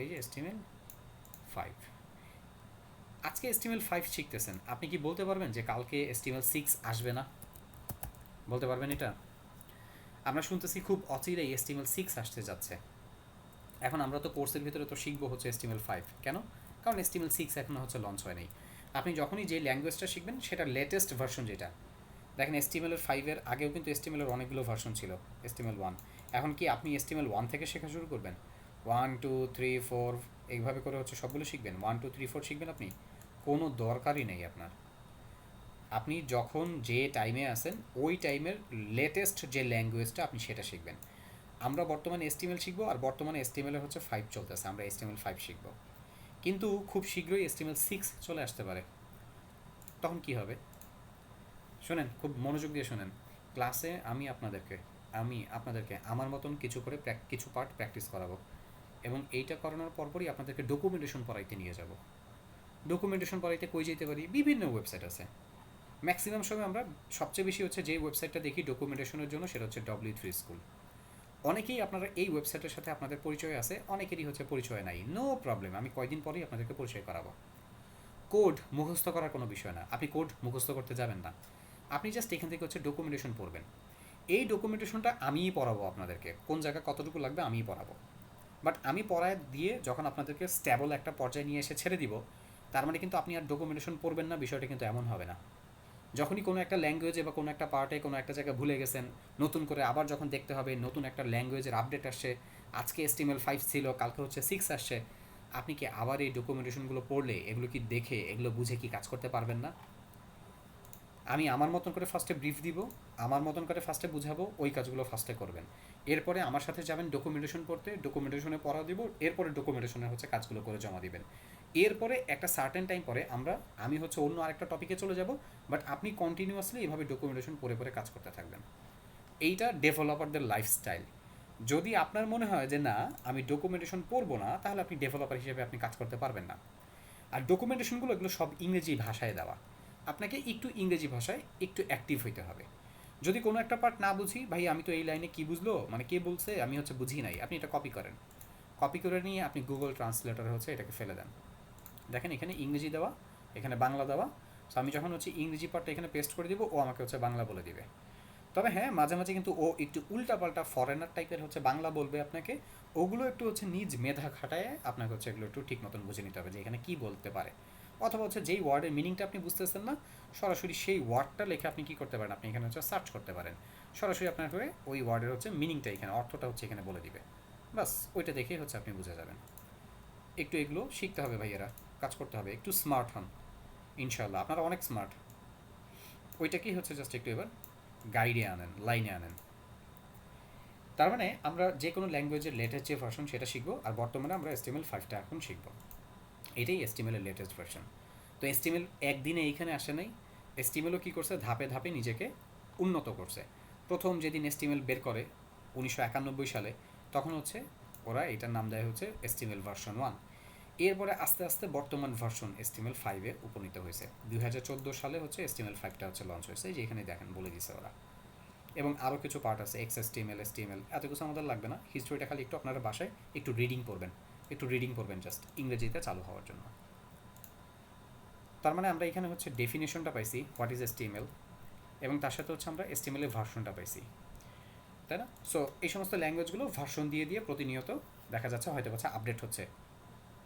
এই যে HTML5। আজকে HTML5 শিখতেছেন, আপনি কি বলতে পারবেন যে কালকে HTML6 আসবে না? বলতে পারবেন এটা? আমরা শুনতেছি খুব অচিরেই HTML6 আসতে যাচ্ছে। এখন আমরা তো কোর্সের ভিতরে তো শিখবো হচ্ছে HTML5। কেন? কারণ HTML6 এখনও হচ্ছে লঞ্চ হয় নাই। আপনি যখনই যে ল্যাঙ্গুয়েজটা শিখবেন সেটার লেটেস্ট ভার্সন যেটা, দেখেন HTML5-এর আগেও কিন্তু HTML-এর অনেকগুলো ভার্সন ছিল, HTML1। এখন কি আপনি HTML1 থেকে শেখা শুরু করবেন? 1, 2, 3, 4 এইভাবে করে হচ্ছে সবগুলো শিখবেন? 1, 2, 3, 4 শিখবেন আপনি? কোনো দরকারই নেই আপনার। আপনি যখন যে টাইমে আছেন ওই টাইমের লেটেস্ট যে ল্যাঙ্গুয়েজটা আপনি সেটা শিখবেন। আমরা বর্তমানে HTML শিখবো, আর বর্তমানে HTML হচ্ছে 5 চলতেছে, আমরা HTML5 শিখবো। কিন্তু খুব শীঘ্রই HTML6 চলে আসতে পারে। তখন কি হবে? শোনেন, খুব মনোযোগ দিয়ে শোনেন। ক্লাসে আমি আপনাদেরকে আমার মতন কিছু করে কিছু পার্ট প্র্যাকটিস করাবো। এবং এইটা করানোর পরপরই আপনাদেরকে ডকুমেন্টেশন পড়াইতে নিয়ে যাব। ডকুমেন্টেশন পড়াইতে কই যেতে পারি, বিভিন্ন ওয়েবসাইট আছে। ম্যাক্সিমাম সময় আমরা সবচেয়ে বেশি হচ্ছে যেই ওয়েবসাইটটা দেখি ডকুমেন্টেশনের জন্য সেটা হচ্ছে W3 স্কুল। অনেকেই আপনারা এই ওয়েবসাইটের সাথে আপনাদের পরিচয় আছে, অনেকেরই হচ্ছে পরিচয় নাই, নো প্রবলেম, আমি কয়দিন পরেই আপনাদেরকে পরিচয় করাবো। কোড মুখস্থ করার কোনো বিষয় না, আপনি কোড মুখস্থ করতে যাবেন না, আপনি জাস্ট এখান থেকে হচ্ছে ডকুমেন্টেশন পড়বেন। এই ডকুমেন্টেশনটা আমিই পড়াবো আপনাদেরকে, কোন জায়গায় কতটুকু লাগবে আমিই পড়াবো। বাট আমি পড়ায় দিয়ে যখন আপনাদেরকে স্ট্যাবল একটা পর্যায়ে নিয়ে এসে ছেড়ে দিব, তার মানে কিন্তু আপনি আর ডকুমেন্টেশন পড়বেন না, বিষয়টা কিন্তু এমন হবে না। যখনই কোনো একটা ল্যাঙ্গুয়েজে বা কোনো একটা পার্টে কোনো একটা জায়গায় ভুলে গেছেন, নতুন করে আবার যখন দেখতে হবে, নতুন একটা ল্যাঙ্গুয়েজের আপডেট আসছে, আজকে HTML5 ছিল, কালকে হচ্ছে 6 আসছে, আপনি কি আবার এই ডকুমেন্টেশনগুলো পড়লে, এগুলো কি দেখে, এগুলো বুঝে কি কাজ করতে পারবেন না? আমি আমার মতন করে ফার্স্টে ব্রিফ দিব, আমার মতন করে ফার্স্টে বুঝাবো, ওই কাজগুলো ফার্স্টে করবেন। এরপরে আমার সাথে যাবেন ডকুমেন্টেশন পড়তে, ডকুমেন্টেশনে পড়া দিব, এরপরে ডকুমেন্টেশনের হচ্ছে কাজগুলো করে জমা দিবেন। এরপরে একটা সার্টেন টাইম পরে আমি হচ্ছে অন্য আরেকটা টপিকে চলে যাব, বাট আপনি কন্টিনিউয়াসলি এইভাবে ডকুমেন্টেশন পড়ে পড়ে কাজ করতে থাকবেন। এইটা ডেভেলপারদের লাইফস্টাইল। যদি আপনার মনে হয় যে না আমি ডকুমেন্টেশন পড়বো না, তাহলে আপনি ডেভেলপার হিসেবে আপনি কাজ করতে পারবেন না। আর ডকুমেন্টেশনগুলো এগুলো সব ইংরেজি ভাষায় দেওয়া, আপনাকে একটু ইংরেজি ভাষায় একটু অ্যাক্টিভ হইতে হবে। যদি কোনো একটা পার্ট না বুঝি, ভাই আমি তো এই লাইনে কী বুঝলো, মানে কে বলছে আমি হচ্ছে বুঝি নাই, আপনি এটা কপি করেন, কপি করে নিয়ে আপনি গুগল ট্রান্সলেটরে হচ্ছে এটাকে ফেলে দেন। দেখেন এখানে ইংরেজি দেওয়া, এখানে বাংলা দেওয়া। সো আমি যখন হচ্ছে ইংরেজি পার্টটা এখানে পেস্ট করে দিব, ও আমাকে হচ্ছে বাংলা বলে দিবে। তবে হ্যাঁ, মাঝে মাঝে কিন্তু ও একটু উল্টাপাল্টা ফরেনার টাইপের হচ্ছে বাংলা বলবে আপনাকে, ওগুলো একটু হচ্ছে নিজ মেধা খাটায় আপনাকে হচ্ছে এগুলো একটু ঠিক মতন বুঝে নিতে হবে যে এখানে কী বলতে পারে। অথবা হচ্ছে যেই ওয়ার্ডের মিনিংটা আপনি বুঝতেছেন না, সরাসরি সেই ওয়ার্ডটা লেখে আপনি কী করতে পারেন, আপনি এখানে হচ্ছে সার্চ করতে পারেন, সরাসরি আপনার হয়ে ওই ওয়ার্ডের হচ্ছে মিনিংটা এখানে, অর্থটা হচ্ছে এখানে বলে দিবে। বাস ওইটা দেখেই হচ্ছে আপনি বুঝে যাবেন। একটু এগুলো শিখতে হবে ভাইয়েরা, কাজ করতে হবে, একটু স্মার্ট হন, ইনশাল্লাহ আপনারা অনেক স্মার্ট। ওইটাকেই হচ্ছে জাস্ট একটু এবার গাইডে আনেন, লাইনে আনেন। তার মানে আমরা যে কোনো ল্যাঙ্গুয়েজের লেটেস্ট যে ভার্সন সেটা শিখবো, আর বর্তমানে আমরা HTML5টা এখন শিখবো, এটাই HTML এর লেটেস্ট ভার্সন। তো HTML একদিনে এইখানে আসে নাই, HTMLও কী করছে, ধাপে ধাপে নিজেকে উন্নত করছে। প্রথম যেদিন HTML বের করে 1991 সালে, তখন হচ্ছে ওরা এটার নাম দেয় হচ্ছে HTML ভার্সন 1। এরপরে আস্তে আস্তে বর্তমান ভার্সন HTML5-এ উপনীত হয়েছে। 2014 সালে হচ্ছে HTML5টা হচ্ছে লঞ্চ হয়েছে, যে এখানে দেখেন বলে দিছে ওরা। এবং আরও কিছু পার্ট আছে, XHTML, HTML, এত কিছু আমাদের লাগবে না, হিস্ট্রিটা খালি একটু আপনারা বাসায় একটু রিডিং করবেন, একটু রিডিং করবেন জাস্ট ইংরেজিতে চালু হওয়ার জন্য। তার মানে আমরা এখানে হচ্ছে ডেফিনেশনটা পাইছি, হোয়াট ইজ HTML, এবং তার সাথে হচ্ছে আমরা HTML এর ভার্সনটা পাইছি, তাই না? সো এই সমস্ত ল্যাঙ্গুয়েজগুলো ভার্সন দিয়ে দিয়ে প্রতিনিয়ত দেখা যাচ্ছে হয়তো হচ্ছে আপডেট হচ্ছে,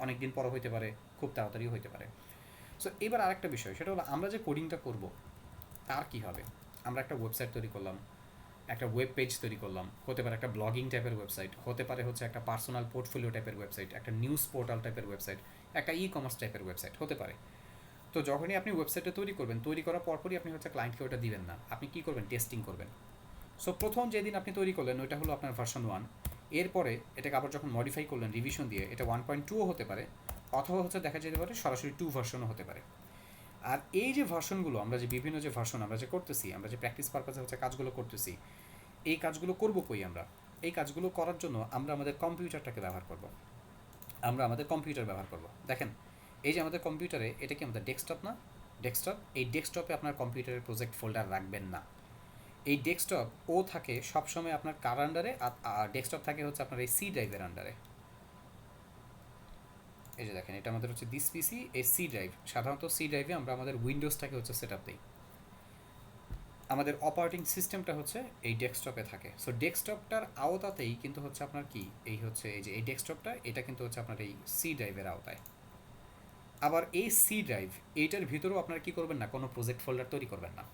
অনেক দিন পর হইতে পারে, খুব তাড়াতাড়িও হইতে পারে। সো এবার আরেকটা বিষয়, সেটা হলো আমরা যে কোডিংটা করব তার কী হবে। আমরা একটা ওয়েবসাইট তৈরি করলাম, একটা ওয়েব পেজ তৈরি করলাম, হতে পারে একটা ব্লগিং টাইপের ওয়েবসাইট, হতে পারে হচ্ছে একটা পার্সোনাল পোর্টফোলিও টাইপের ওয়েবসাইট, একটা নিউজ পোর্টাল টাইপের ওয়েবসাইট, একটা কমার্স টাইপের ওয়েবসাইট হতে পারে। তো যখনই আপনি ওয়েবসাইটটা তৈরি করবেন, তৈরি করার পরপরই আপনি হচ্ছে ক্লায়েন্টকে ওটা দিবেন না, আপনি কী করবেন, টেস্টিং করবেন। সো প্রথম যেদিন আপনি তৈরি করলেন ওইটা হলো আপনার ভার্সন 1, এরপরে এটাকে আবার যখন মডিফাই করলেন, রিভিশন দিয়ে, এটা 1.2ও হতে পারে, অথবা হচ্ছে দেখা যেতে পারে সরাসরি 2 ভার্সনও হতে পারে। আর এই যে ভার্সনগুলো আমরা যে বিভিন্ন যে ভার্সন আমরা যে করতেছি, আমরা যে প্র্যাকটিস পারপাসে হচ্ছে কাজগুলো করতেছি, এই কাজগুলো করব কই আমরা? এই কাজগুলো করার জন্য আমরা আমাদের কম্পিউটারটাকে ব্যবহার করব, আমরা আমাদের কম্পিউটার ব্যবহার করব। দেখেন এই যে আমাদের কম্পিউটারে, এটা কি আমাদের ডেস্কটপ না? ডেস্কটপ, এই ডেস্কটপে আপনার কম্পিউটারের প্রজেক্ট ফোল্ডার রাখবেন না। এই ডেস্কটপ ও থাকে সবসময় আপনার কার আন্ডারে, আর ডেস্কটপ থাকে হচ্ছে আপনার এই সি ড্রাইভের আন্ডারে। এই যে দেখেন এটা আমাদের হচ্ছে দিস পিসি, এই সি ড্রাইভ, সাধারণত সি ড্রাইভে আমরা আমাদের উইন্ডোজটাকে হচ্ছে সেট আপ দিই, আমাদের অপারেটিং সিস্টেমটা হচ্ছে এই ডেস্কটপে থাকে। সো ডেস্কটপটার আওতাতেই কিন্তু হচ্ছে আপনার কি, এই হচ্ছে এই যে এই ডেস্কটপটা, এটা কিন্তু হচ্ছে আপনার এই সি ড্রাইভের আওতায়। আবার এই সি ড্রাইভ, এইটার ভিতরেও আপনারা কী করবেন না, কোনো প্রজেক্ট ফোল্ডার তৈরি করবেন না।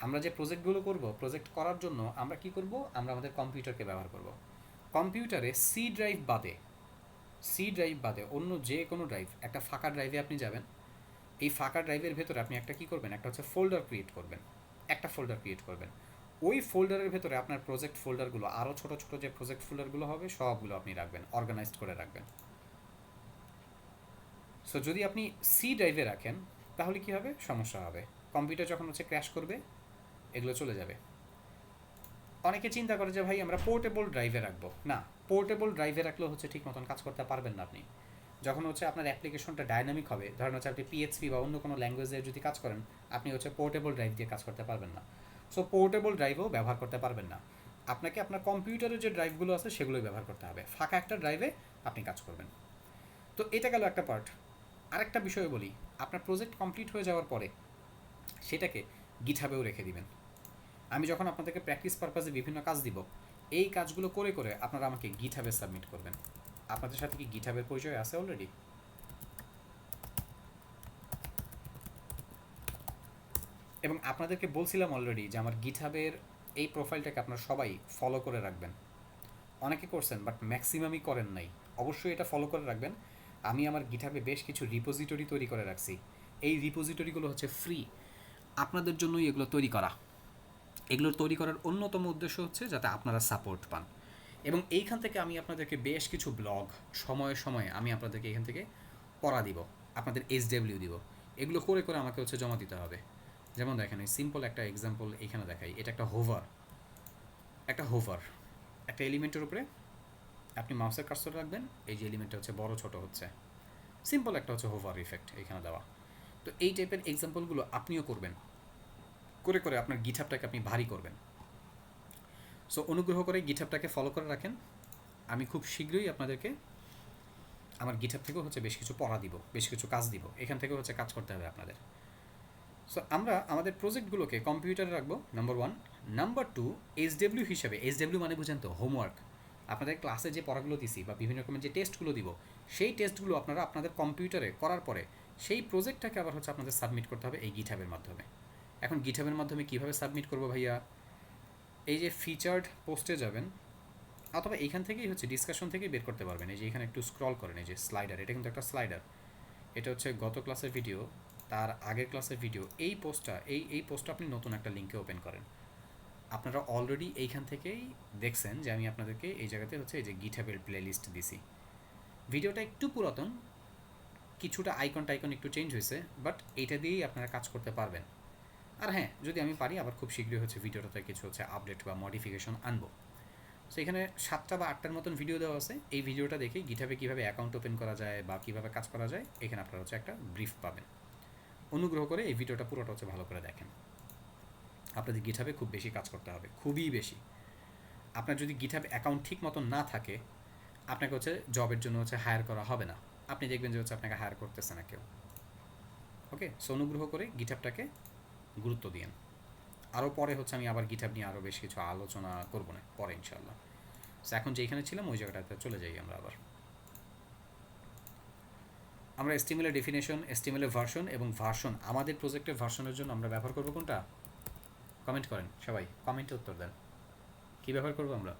আমরা যে প্রজেক্টগুলো করব, প্রজেক্ট করার জন্য আমরা কি করব, আমরা আমাদের কম্পিউটারকে ব্যবহার করব। কম্পিউটারে সি ড্রাইভ বাদে অন্য যে কোনো ড্রাইভ, একটা ফাঁকা ড্রাইভে আপনি যাবেন, এই ফাঁকা ড্রাইভের ভেতরে আপনি একটা কী করবেন, একটা হচ্ছে ফোল্ডার ক্রিয়েট করবেন, একটা ফোল্ডার ক্রিয়েট করবেন। ওই ফোল্ডারের ভেতরে আপনার প্রজেক্ট ফোল্ডারগুলো, আরও ছোটো ছোটো যে প্রজেক্ট ফোল্ডারগুলো হবে সবগুলো আপনি রাখবেন, অর্গানাইজড করে রাখবেন। সো যদি আপনি সি ড্রাইভে রাখেন তাহলে কী হবে, সমস্যা হবে, কম্পিউটার যখন হচ্ছে ক্র্যাশ করবে এগুলো চলে যাবে। অনেকে চিন্তা করে যে ভাই আমরা পোর্টেবল ড্রাইভে রাখবো, না, পোর্টেবল ড্রাইভে রাখলেও হচ্ছে ঠিক মতন কাজ করতে পারবেন না আপনি। যখন হচ্ছে আপনার অ্যাপ্লিকেশনটা ডাইনামিক হবে, ধরেন হচ্ছে আপনি পিএইচপি বা অন্য কোনো ল্যাঙ্গুয়েজে যদি কাজ করেন, আপনি হচ্ছে পোর্টেবল ড্রাইভ দিয়ে কাজ করতে পারবেন না। সো পোর্টেবল ড্রাইভও ব্যবহার করতে পারবেন না, আপনাকে আপনার কম্পিউটারের যে ড্রাইভগুলো আছে সেগুলোই ব্যবহার করতে হবে, ফাঁকা একটা ড্রাইভে আপনি কাজ করবেন। তো এটা গেল একটা পার্ট। আরেকটা বিষয় বলি, আপনার প্রজেক্ট কমপ্লিট হয়ে যাওয়ার পরে সেটাকে গিটহাবেও রেখে দিবেন। আমি যখন আপনাদেরকে প্র্যাকটিস পারপাসে বিভিন্ন কাজ দিব, এই কাজগুলো করে করে আপনারা আমাকে গিটহাবে সাবমিট করবেন। আপনাদের সাথে কি গিটহাবের পরিচয় আছে অলরেডি? এবং আপনাদেরকে বলছিলাম অলরেডি যে আমার গিটহাবের এই প্রোফাইলটাকে আপনারা সবাই ফলো করে রাখবেন। অনেকে করছেন বাট ম্যাক্সিমামই করেন নাই। অবশ্যই এটা ফলো করে রাখবেন। আমি আমার গিটহাবে বেশ কিছু রিপোজিটরি তৈরি করে রাখছি। এই রিপোজিটরিগুলো হচ্ছে ফ্রি, আপনাদের জন্যই এগুলো তৈরি করা। এগুলো তৈরি করার অন্যতম উদ্দেশ্য হচ্ছে যাতে আপনারা সাপোর্ট পান। এবং এইখান থেকে আমি আপনাদেরকে বেশ কিছু ব্লগ সময়ে সময়ে আমি আপনাদেরকে এখান থেকে পড়া দিব, আপনাদের SW দিব। এগুলো করে করে আমাকে হচ্ছে জমা দিতে হবে। যেমন দেখেন, এই সিম্পল একটা এক্সাম্পল এখানে দেখাই। এটা একটা হোভার, একটা এলিমেন্টের উপরে আপনি মাউসের কার্সর রাখবেন, এই যে এলিমেন্টটা হচ্ছে বড় ছোট হচ্ছে, সিম্পল একটা হচ্ছে হোভার ইফেক্ট এখানে দেওয়া। তো এই টাইপের এক্সাম্পলগুলো আপনিও করবেন, করে করে আপনার গিটহাবটাকে আপনি ভারী করবেন। সো অনুগ্রহ করে গিটহাবটাকে ফলো করে রাখেন। আমি খুব শীঘ্রই আপনাদেরকে আমার গিটহাব থেকেও হচ্ছে বেশ কিছু পড়া দিব, বেশ কিছু কাজ দিব, এখান থেকেও হচ্ছে কাজ করতে হবে আপনাদের। সো আমরা আমাদের প্রজেক্টগুলোকে কম্পিউটারে রাখবো, নাম্বার 1। নাম্বার 2, SW হিসাবে, SW মানে বুঝেন তো, হোমওয়ার্ক। আপনাদের ক্লাসে যে পড়াগুলো দিছি বা বিভিন্ন রকমের যে টেস্টগুলো দিব, সেই টেস্টগুলো আপনারা আপনাদের কম্পিউটারে করার পরে সেই প্রজেক্টটাকে আবার হচ্ছে আপনাদের সাবমিট করতে হবে এই গিটহাবের মাধ্যমে। এখন গিটহাবের মাধ্যমে কীভাবে সাবমিট করবো ভাইয়া? এই যে ফিচার্ড পোস্টে যাবেন, অথবা এইখান থেকেই হচ্ছে ডিসকাশন থেকেই বের করতে পারবেন। এই যে এখানে একটু স্ক্রল করেন, এই যে স্লাইডার, এটা কিন্তু একটা স্লাইডার। এটা হচ্ছে গত ক্লাসের ভিডিও, তার আগের ক্লাসের ভিডিও। এই পোস্টটা আপনি নতুন একটা লিঙ্কে ওপেন করেন। আপনারা অলরেডি এইখান থেকেই দেখছেন যে আমি আপনাদেরকে এই জায়গাতে হচ্ছে এই যে গিটহাবের প্লেলিস্ট দিছি। ভিডিওটা একটু পুরাতন, কিছুটা আইকন টাইকন একটু চেঞ্জ হয়েছে, বাট এইটা দিয়েই আপনারা কাজ করতে পারবেন। আর হ্যাঁ, যদি আমি পারি আবার খুব শীঘ্রই হচ্ছে ভিডিওটাতে কিছু হচ্ছে আপডেট বা মডিফিকেশন আনবো। সো এখানে 7টা বা 8টার মতন ভিডিও দেওয়া আছে। এই ভিডিওটা দেখেই গিটহাবে কীভাবে অ্যাকাউন্ট ওপেন করা যায় বা কীভাবে কাজ করা যায়, এখানে আপনারা হচ্ছে একটা ব্রিফ পাবেন। অনুগ্রহ করে এই ভিডিওটা পুরোটা হচ্ছে ভালো করে দেখেন। আপনাদের গিটহাবে খুব বেশি কাজ করতে হবে, খুবই বেশি। আপনার যদি গিটহাব অ্যাকাউন্ট ঠিক মতন না থাকে, আপনাকে হচ্ছে জবের জন্য হচ্ছে হায়ার করা হবে না। আপনি দেখবেন যে হচ্ছে আপনাকে হায়ার করতেছে না কেউ। ওকে, সো অনুগ্রহ করে গিটহাবটাকে গুরুত্ব দিন। আরও পরে হচ্ছে আমি আবার গিটহাব নিয়ে আরও বেশ কিছু আলোচনা করবো না পরে ইনশাল্লাহ। সো এখন যেখানে ছিলাম ওই জায়গাটাতে চলে যাই আমরা আবার। আমরা এস্টিমেলের ডেফিনেশন, এস্টিমেলের ভার্সন এবং ভার্সন, আমাদের প্রজেক্টের ভার্সনের জন্য আমরা ব্যবহার করবো কোনটা? কমেন্ট করেন সবাই, কমেন্টে উত্তর দেন। কী ব্যবহার করবো আমরা?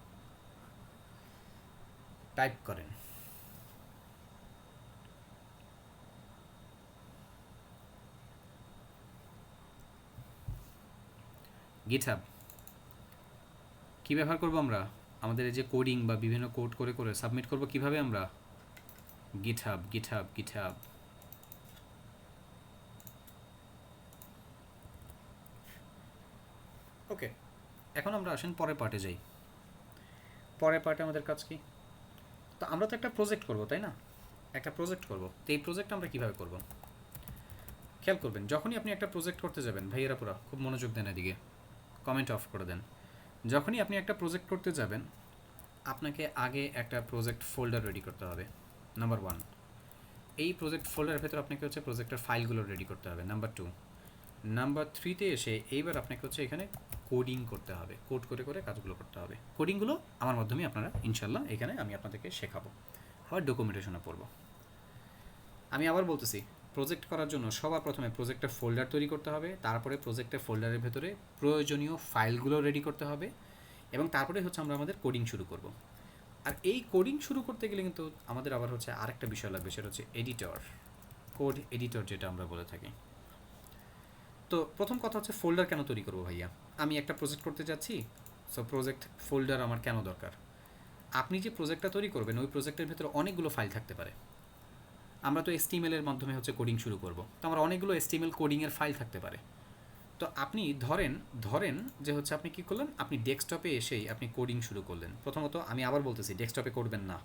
টাইপ করেন। গিটহাব কী ব্যবহার করবো আমরা? আমাদের এই যে কোডিং বা বিভিন্ন কোড করে করে সাবমিট করবো, কিভাবে আমরা? গিটহাব। ওকে, এখন আমরা আসেন পরের পার্টে যাই। পরের পার্টে আমাদের কাজ কি? তো আমরা তো একটা প্রজেক্ট করবো, তাই না? একটা প্রজেক্ট করবো, তো এই প্রজেক্ট আমরা কীভাবে করবো? খেয়াল করবেন, যখনই আপনি একটা প্রজেক্ট করতে যাবেন, ভাইয়েরা পুরো খুব মনোযোগ দেন এদিকে, কমেন্ট অফ করে দেন। যখনই আপনি একটা প্রজেক্ট করতে যাবেন, আপনাকে আগে একটা প্রজেক্ট ফোল্ডার রেডি করতে হবে, নাম্বার 1। এই প্রজেক্ট ফোল্ডারের ভেতর আপনাকে হচ্ছে প্রজেক্টের ফাইলগুলো রেডি করতে হবে, নাম্বার 2। নাম্বার 3তে এসে এইবার আপনাকে হচ্ছে এখানে কোডিং করতে হবে, কোড করে করে কাজগুলো করতে হবে। কোডিংগুলো আমার মাধ্যমে আপনারা ইনশাল্লাহ এখানে আমি আপনাদেরকে শেখাবো, আবার ডকুমেন্টেশনে পড়বো। আমি আবার বলতেছি, প্রজেক্ট করার জন্য সবার প্রথমে প্রজেক্টের ফোল্ডার তৈরি করতে হবে, তারপরে প্রজেক্টের ফোল্ডারের ভেতরে প্রয়োজনীয় ফাইলগুলো রেডি করতে হবে, এবং তারপরে হচ্ছে আমরা আমাদের কোডিং শুরু করব। আর এই কোডিং শুরু করতে গেলে কিন্তু আমাদের আবার হচ্ছে আরেকটা বিষয় লাগবে, সেটা হচ্ছে এডিটর, কোড এডিটর যেটা আমরা বলে থাকি। তো প্রথম কথা হচ্ছে ফোল্ডার কেন তৈরি করবো ভাইয়া? আমি একটা প্রজেক্ট করতে যাচ্ছি, সো প্রজেক্ট ফোল্ডার আমার কেন দরকার? আপনি যে প্রজেক্টটা তৈরি করবেন ওই প্রজেক্টের ভেতরে অনেকগুলো ফাইল থাকতে পারে। আমরা তো HTML এর মাধ্যমে হচ্ছে কোডিং শুরু করব, তো আমার অনেকগুলো HTML কোডিংয়ের ফাইল থাকতে পারে। তো আপনি ধরেন ধরেন যে হচ্ছে আপনি কী করলেন, আপনি ডেস্কটপে এসেই আপনি কোডিং শুরু করলেন। প্রথমত আমি আবার বলতেছি ডেস্কটপে করবেন না,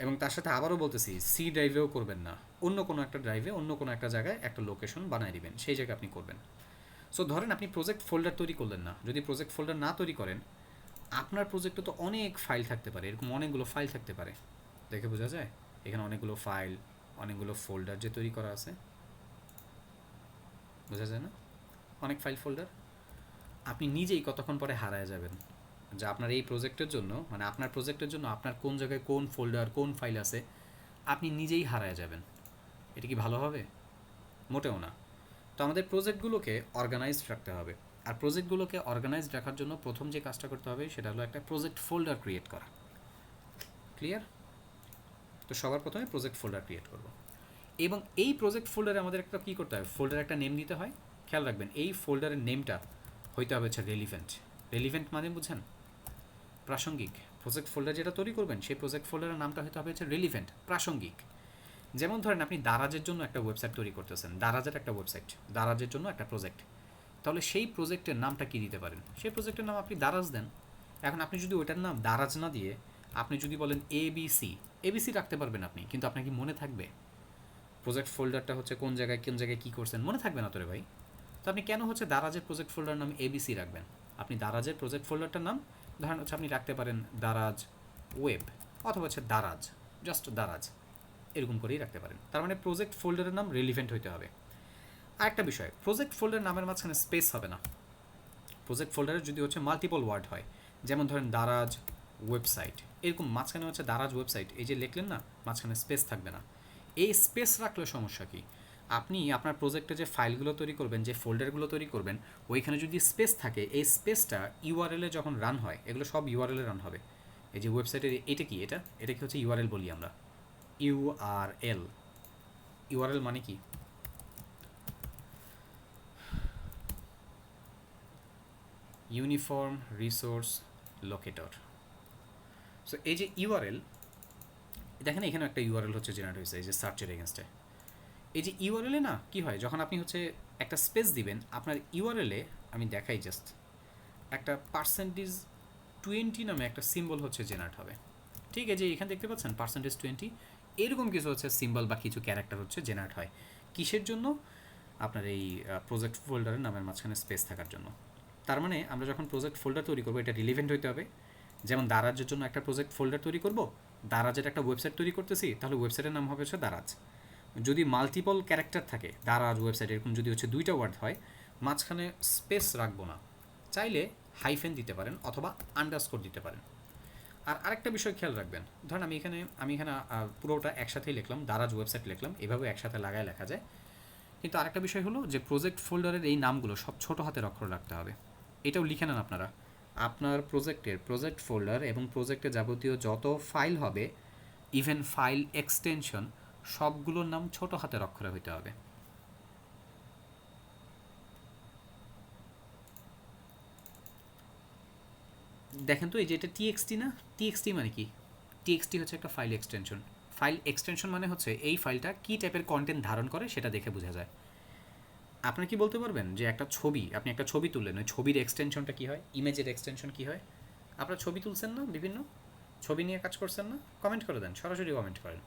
এবং তার সাথে আবারও বলতেছি সি ড্রাইভেও করবেন না, অন্য কোনো একটা ড্রাইভে অন্য কোনো একটা জায়গায় একটা লোকেশন বানিয়ে দিবেন, সেই জায়গায় আপনি করবেন। সো ধরেন আপনি প্রজেক্ট ফোল্ডার তৈরি করলেন না, যদি প্রজেক্ট ফোল্ডার না তৈরি করেন, আপনার প্রজেক্টে তো অনেক ফাইল থাকতে পারে, এরকম অনেকগুলো ফাইল থাকতে পারে, দেখে বোঝা যায় এখানে অনেকগুলো ফাইল, অনেকগুলো ফোল্ডার যে তৈরি করা আছে, বোঝা যায় না? অনেক ফাইল ফোল্ডার। আপনি নিজেই কতক্ষণ পরে হারায় যাবেন যে আপনার এই প্রজেক্টের জন্য, মানে আপনার প্রজেক্টের জন্য আপনার কোন জায়গায় কোন ফোল্ডার কোন ফাইল আছে আপনি নিজেই হারায় যাবেন। এটা কি ভালো হবে? মোটেও না। তো আমাদের প্রজেক্টগুলোকে অর্গানাইজড রাখতে হবে, আর প্রজেক্টগুলোকে অর্গানাইজড রাখার জন্য প্রথম যে কাজটা করতে হবে সেটা হলো একটা প্রজেক্ট ফোল্ডার ক্রিয়েট করা। ক্লিয়ার? তো সবার প্রথমে প্রজেক্ট ফোল্ডার ক্রিয়েট করব, এবং এই প্রজেক্ট ফোল্ডারে আমাদের একটা কী করতে হবে, ফোল্ডারে একটা নেম দিতে হয়। খেয়াল রাখবেন এই ফোল্ডারের নেমটা হইতে হবে হচ্ছে রেলিভেন্ট। রেলিভেন্ট মানে বুঝেন? প্রাসঙ্গিক। প্রজেক্ট ফোল্ডার যেটা তৈরি করবেন সেই প্রজেক্ট ফোল্ডারের নামটা হতে হবে হচ্ছে রেলিভেন্ট, প্রাসঙ্গিক। যেমন ধরেন আপনি দারাজের জন্য একটা ওয়েবসাইট তৈরি করতেছেন, দারাজের একটা ওয়েবসাইট, দারাজের জন্য একটা প্রজেক্ট, তাহলে সেই প্রজেক্টের নামটা কী দিতে পারেন? সেই প্রজেক্টের নাম আপনি দারাজ দেন। এখন আপনি যদি ওইটার নাম দারাজ না দিয়ে আপনি যদি বলেন এবিসি, এবিসি রাখতে পারবেন আপনি, কিন্তু আপনার কি মনে থাকবে প্রজেক্ট ফোল্ডারটা হচ্ছে কোন জায়গায় কী করছেন? মনে থাকবে না তোরে ভাই। তো আপনি কেন হচ্ছে দারাজের প্রজেক্ট ফোল্ডার নাম এবিসি রাখবেন? আপনি দারাজের প্রজেক্ট ফোল্ডারটার নাম ধরেন হচ্ছে আপনি রাখতে পারেন দারাজ ওয়েব, অথবা হচ্ছে দারাজ, জাস্ট দারাজ, এরকম করেই রাখতে পারেন। তার মানে প্রজেক্ট ফোল্ডারের নাম রেলিভেন্ট হইতে হবে। আরেকটা বিষয়, প্রজেক্ট ফোল্ডার নামের মাঝখানে স্পেস হবে না। প্রজেক্ট ফোল্ডারে যদি হচ্ছে মাল্টিপল ওয়ার্ড হয়, যেমন ধরেন দারাজ ওয়েবসাইট, এরকম মাঝখানে হচ্ছে দারাজ ওয়েবসাইট এই যে লিখলেন না, মাঝখানে স্পেস থাকবে না। এই স্পেস রাখলে সমস্যা কি? আপনি আপনার প্রজেক্টে যে ফাইলগুলো তৈরি করবেন, যে ফোল্ডারগুলো তৈরি করবেন, ওইখানে যদি স্পেস থাকে, এই স্পেসটা ইউআরএলে যখন রান হয়, এগুলো সব ইউআরএলে রান হবে। এই যে ওয়েবসাইটের এটা কি, এটা কি হচ্ছে ইউআরএল বলি আমরা, ইউআরএল। ইউআরএল মানে কি? Uniform resource locator. সো এই যে ইউআরএল, দেখেন এখানে একটা ইউআরএল হচ্ছে জেনারেট হয়েছে এই যে সার্চের এগেনস্টে। এই যে ইউআরএলে না কি হয়, যখন আপনি হচ্ছে একটা স্পেস দিবেন আপনার ইউআরএলে, আমি দেখাই জাস্ট, একটা %20 নামে একটা সিম্বল হচ্ছে জেনারেট হবে। ঠিক আছে, এখানে দেখতে পাচ্ছেন %20, এরকম কিছু হচ্ছে সিম্বল বা কিছু ক্যারেক্টার হচ্ছে জেনারেট হয়। কিসের জন্য? আপনার এই প্রজেক্ট ফোল্ডারের নামের মাঝখানে স্পেস থাকার জন্য। তার মানে আমরা যখন প্রজেক্ট ফোল্ডার তৈরি করবো এটা রিলিভেন্ট হইতে হবে। যেমন দারাজের জন্য একটা প্রজেক্ট ফোল্ডার তৈরি করব, দারাজের একটা ওয়েবসাইট তৈরি করতেছি, তাহলে ওয়েবসাইটের নাম হবে হচ্ছে দারাজ। যদি মাল্টিপল ক্যারেক্টার থাকে, দারাজ ওয়েবসাইট এরকম যদি হচ্ছে 2টা ওয়ার্ড হয়, মাঝখানে স্পেস রাখবো না, চাইলে হাইফেন দিতে পারেন অথবা আন্ডারস্কোর দিতে পারেন। আর আরেকটা বিষয় খেয়াল রাখবেন, ধরেন আমি এখানে পুরোটা একসাথেই লিখলাম, দারাজ ওয়েবসাইট লিখলাম, এভাবে একসাথে লাগায় লেখা যায়। কিন্তু আরেকটা বিষয় হলো যে প্রজেক্ট ফোল্ডারের এই নামগুলো সব ছোট হাতের অক্ষর রাখতে হবে। এটাও লিখে নেন আপনারা, আপনার প্রজেক্টের প্রজেক্ট ফোল্ডার এবং প্রজেক্টে যাবতীয় যত ফাইল হবে, ইভেন ফাইল এক্সটেনশন, সবগুলোর নাম ছোট হাতের অক্ষরে হইতে হবে। দেখেন তো এই যে এটা টিএক্সটি না, টিএক্সটি মানে কি? টিএক্সটি হচ্ছে একটা ফাইল এক্সটেনশন। ফাইল এক্সটেনশন মানে হচ্ছে এই ফাইলটা কী টাইপের কন্টেন্ট ধারণ করে সেটা দেখে বোঝা যায়। আপনি কি বলতে পারবেন যে একটা ছবি, আপনি একটা ছবি তুললেন, ওই ছবির এক্সটেনশনটা কী হয়, ইমেজের এক্সটেনশন কী হয়? আপনারা ছবি তুলছেন না, বিভিন্ন ছবি নিয়ে কাজ করছেন না, কমেন্ট করে দেন, সরাসরি কমেন্ট করেন।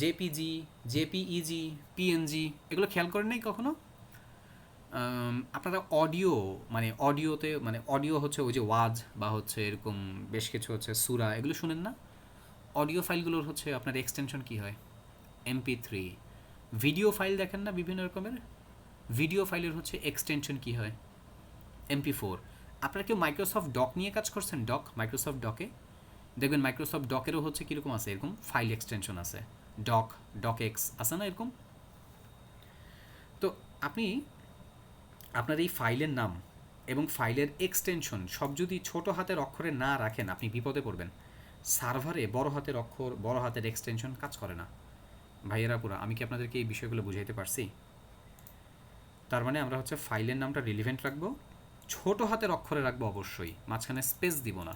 জেপিজি, জেপিইজি, পিএনজি, এগুলো খেয়াল করেন নাই কখনো? আপনারা অডিও, মানে অডিওতে, মানে অডিও হচ্ছে ওই যে ওয়াজ বা হচ্ছে এরকম বেশ কিছু হচ্ছে সূরা, এগুলো শুনেন না? অডিও ফাইলগুলোর হচ্ছে আপনার এক্সটেনশন কী হয়? MP3। ভিডিও ফাইল দেখেন না বিভিন্ন রকমের, ভিডিও ফাইলের হচ্ছে এক্সটেনশন কী হয়? MP4। আপনারা কেউ মাইক্রোসফট ডক নিয়ে কাজ করছেন? ডক, মাইক্রোসফট ডকে দেখবেন, মাইক্রোসফট ডকেরও হচ্ছে কীরকম আছে, এরকম ফাইল এক্সটেনশন আছে, ডক, ডক এক্স আছে না এরকম? তো আপনি আপনার এই ফাইলের নাম এবং ফাইলের এক্সটেনশন সব যদি ছোট হাতের অক্ষরে না রাখেন, আপনি বিপদে পড়বেন। সার্ভারে বড় হাতের অক্ষর, বড় হাতের এক্সটেনশন কাজ করে না। ভাইয়েরা পুরা, আমি কি আপনাদেরকে এই বিষয়গুলো বুঝাইতে পারছি? তার মানে আমরা হচ্ছে ফাইলের নামটা রিলিভেন্ট রাখবো, ছোট হাতের অক্ষরে রাখবো অবশ্যই, মাঝখানে স্পেস দিব না,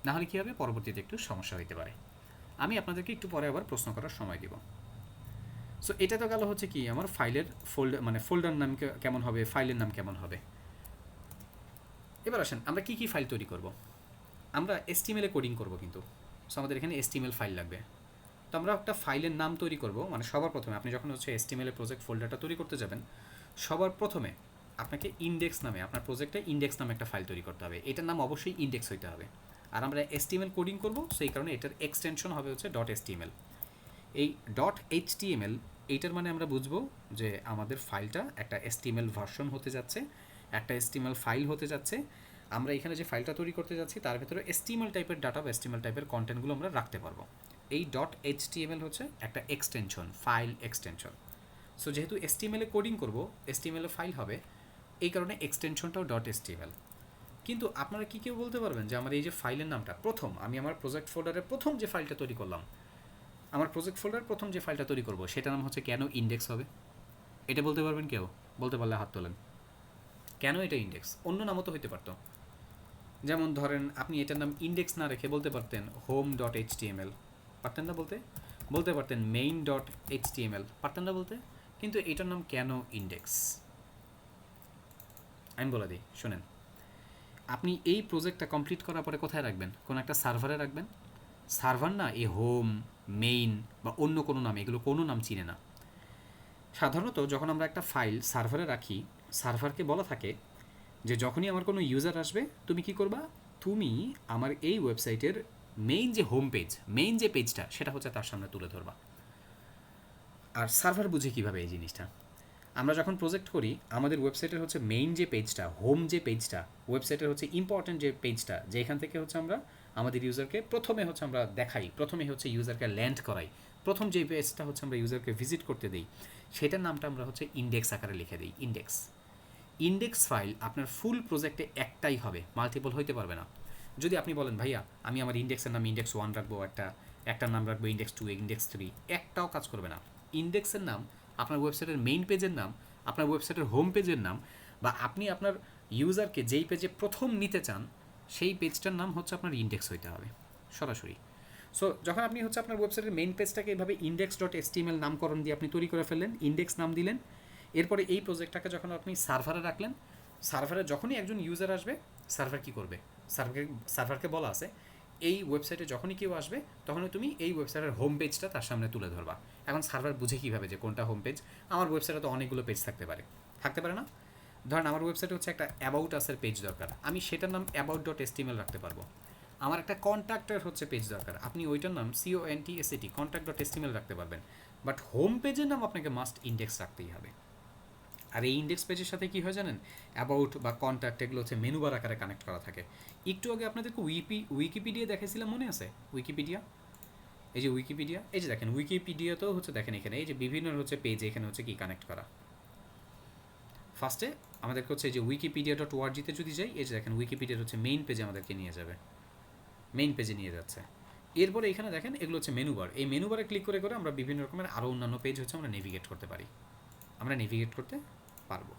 নাহলে কী হবে, পরবর্তীতে একটু সমস্যা হতে পারে। আমি আপনাদেরকে একটু পরে আবার প্রশ্ন করার সময় দিব। সো এটা তো গেল হচ্ছে কি আমার ফাইলের ফোল্ডার নাম কেমন হবে, ফাইলের নাম কেমন হবে। এবার আসেন আমরা কী কী ফাইল তৈরি করব। আমরা HTML কোডিং করব কিন্তু। সো আমাদের এখানে HTML ফাইল লাগবে। তো আমরা একটা ফাইলের নাম তৈরি করব, মানে সবার প্রথমে আপনি যখন হচ্ছে HTML প্রজেক্ট ফোল্ডারটা তৈরি করতে যাবেন, সবার প্রথমে আপনাকে ইন্ডেক্স নামে, আপনার প্রজেক্টে ইন্ডেক্স নামে একটা ফাইল তৈরি করতে হবে। এটার নাম অবশ্যই ইন্ডেক্স হইতে হবে। আর আমরা HTML কোডিং করব, সেই কারণে এটার এক্সটেনশন হবে হচ্ছে .html। এই .html এইটার মানে আমরা বুঝবো যে আমাদের ফাইলটা একটা HTML ভার্সন হতে যাচ্ছে, একটা HTML ফাইল হতে যাচ্ছে। আমরা এখানে যে ফাইলটা তৈরি করতে যাচ্ছি তার ভেতরে HTML টাইপের ডাটা বা HTML টাইপের কন্টেন্টগুলো আমরা রাখতে পারবো। এই .html হচ্ছে একটা এক্সটেনশন, ফাইল এক্সটেনশন। সো যেহেতু HTML এ কোডিং করব, HTML ফাইল হবে, এই কারণে এক্সটেনশনটাও .html। কিন্তু আপনারা কি কেউ বলতে পারবেন যে আমার এই যে ফাইলের নামটা, প্রথম আমি আমার প্রজেক্ট ফোল্ডারে প্রথম যে ফাইলটা তৈরি করলাম, আমার প্রজেক্ট ফোল্ডার প্রথম যে ফাইলটা তৈরি করব সেটার নাম হচ্ছে কেন ইন্ডেক্স হবে? এটা বলতে পারবেন কেউ? বলতে পারলে হাত তোলেন। কেন এটা ইন্ডেক্স? অন্য নামও তো হইতে পারতো। যেমন ধরেন আপনি এটার নাম ইন্ডেক্স না রেখে বলতে পারতেন home.html, পারতেন না বলতে? বলতে পারতেন main.html, পারতেন না বলতে? কিন্তু এটার নাম কেন ইন্ডেক্স? আমি বলে দিই, শোনেন। আপনি এই প্রজেক্টটা কমপ্লিট করার পরে কোথায় রাখবেন? কোনো একটা সার্ভারে রাখবেন। সার্ভার না এই হোম, মেইন বা অন্য কোনো নাম, এগুলো কোনো নাম চিনে না। সাধারণত যখন আমরা একটা ফাইল সার্ভারে রাখি, সার্ভারকে বলা থাকে যে যখনই আমার কোনো ইউজার আসবে তুমি কি করবা, তুমি আমার এই ওয়েবসাইটের মেইন যে হোম পেজ, মেইন যে পেজটা সেটা হচ্ছে তার সামনে তুলে ধরবা। আর সার্ভার বুঝে কীভাবে এই জিনিসটা? আমরা যখন প্রজেক্ট করি আমাদের ওয়েবসাইটের হচ্ছে মেইন যে পেজটা, হোম যে পেজটা, ওয়েবসাইটের হচ্ছে ইম্পর্ট্যান্ট যে পেজটা, যেখান থেকে হচ্ছে আমরা আমাদের ইউজারকে প্রথমে হচ্ছে আমরা দেখাই, প্রথমে হচ্ছে ইউজারকে ল্যান্ড করাই, প্রথম যে পেজটা হচ্ছে আমরা ইউজারকে ভিজিট করতে দিই, সেটার নামটা আমরা হচ্ছে ইন্ডেক্স আকারে লিখে দিই, ইন্ডেক্স। ইন্ডেক্স ফাইল আপনার ফুল প্রজেক্টে একটাই হবে, মাল্টিপল হইতে পারবে না। যদি আপনি বলেন ভাইয়া আমি আমার ইন্ডেক্সের নাম ইন্ডেক্স 1 রাখবো, একটা নাম রাখবো ইন্ডেক্স 2, ইন্ডেক্স 3, একটাও কাজ করবে না। ইন্ডেক্সের নাম আপনার ওয়েবসাইটের মেইন পেজের নাম, আপনার ওয়েবসাইটের হোম পেজের নাম, বা আপনি আপনার ইউজারকে যেই পেজে প্রথম নিতে চান সেই পেজটার নাম হচ্ছে আপনার ইন্ডেক্স হইতে হবে সরাসরি। সো যখন আপনি হচ্ছে আপনার ওয়েবসাইটের মেইন পেজটাকে এভাবে index.html নামকরণ দিয়ে আপনি তৈরি করে ফেললেন, ইন্ডেক্স নাম দিলেন, এরপরে এই প্রজেক্টটাকে যখন আপনি সার্ভারে রাখলেন, সার্ভারে যখনই একজন ইউজার আসবে সার্ভার কী করবে? সার্ভারকে বলা আছে এই ওয়েবসাইটে যখনই কেউ আসবে তখনই তুমি এই ওয়েবসাইটের হোম পেজটা তার সামনে তুলে ধরবা। এখন সার্ভার বুঝে কীভাবে যে কোনটা হোম পেজ? আমার ওয়েবসাইটে তো অনেকগুলো পেজ থাকতে পারে, থাকতে পারে না? ধরেন আমার ওয়েবসাইটে হচ্ছে একটা অ্যাবাউট আসের পেজ দরকার, আমি সেটার নাম about.html রাখতে পারবো। আমার একটা কন্ট্যাক্টের হচ্ছে পেজ দরকার, আপনি ওইটার নাম contact contact.html রাখতে পারবেন। বাট হোম পেজের নাম আপনাকে মাস্ট ইন্ডেক্স রাখতেই হবে। আর এই ইন্ডেক্স পেজের সাথে কী হয় জানেন? অ্যাবাউট বা কন্ট্যাক্ট এগুলো হচ্ছে মেনু বার আকারে কানেক্ট করা থাকে। একটু আগে আপনাদেরকে উইকিপিডিয়া দেখাইছিলাম, মনে আছে? উইকিপিডিয়া, এই যে উইকিপিডিয়া, এই যে দেখেন উইকিপিডিয়াতেও হচ্ছে দেখেন এখানে এই যে বিভিন্ন হচ্ছে পেজ, এখানে হচ্ছে কি কানেক্ট করা। ফার্স্টে আমাদেরকে হচ্ছে এই যে wikipedia.org-তে যদি যাই, এই যে দেখেন উইকিপিডিয়ার হচ্ছে মেইন পেজে আমাদেরকে নিয়ে যাবে, মেইন পেজে নিয়ে যাচ্ছে। এরপরে এখানে দেখেন এগুলো হচ্ছে মেনু বার, এই মেনু বারে ক্লিক করে করে আমরা বিভিন্ন রকমের আরও অন্যান্য পেজ হচ্ছে আমরা নেভিগেট করতে পারি, আমরা নেভিগেট করতে পারবো।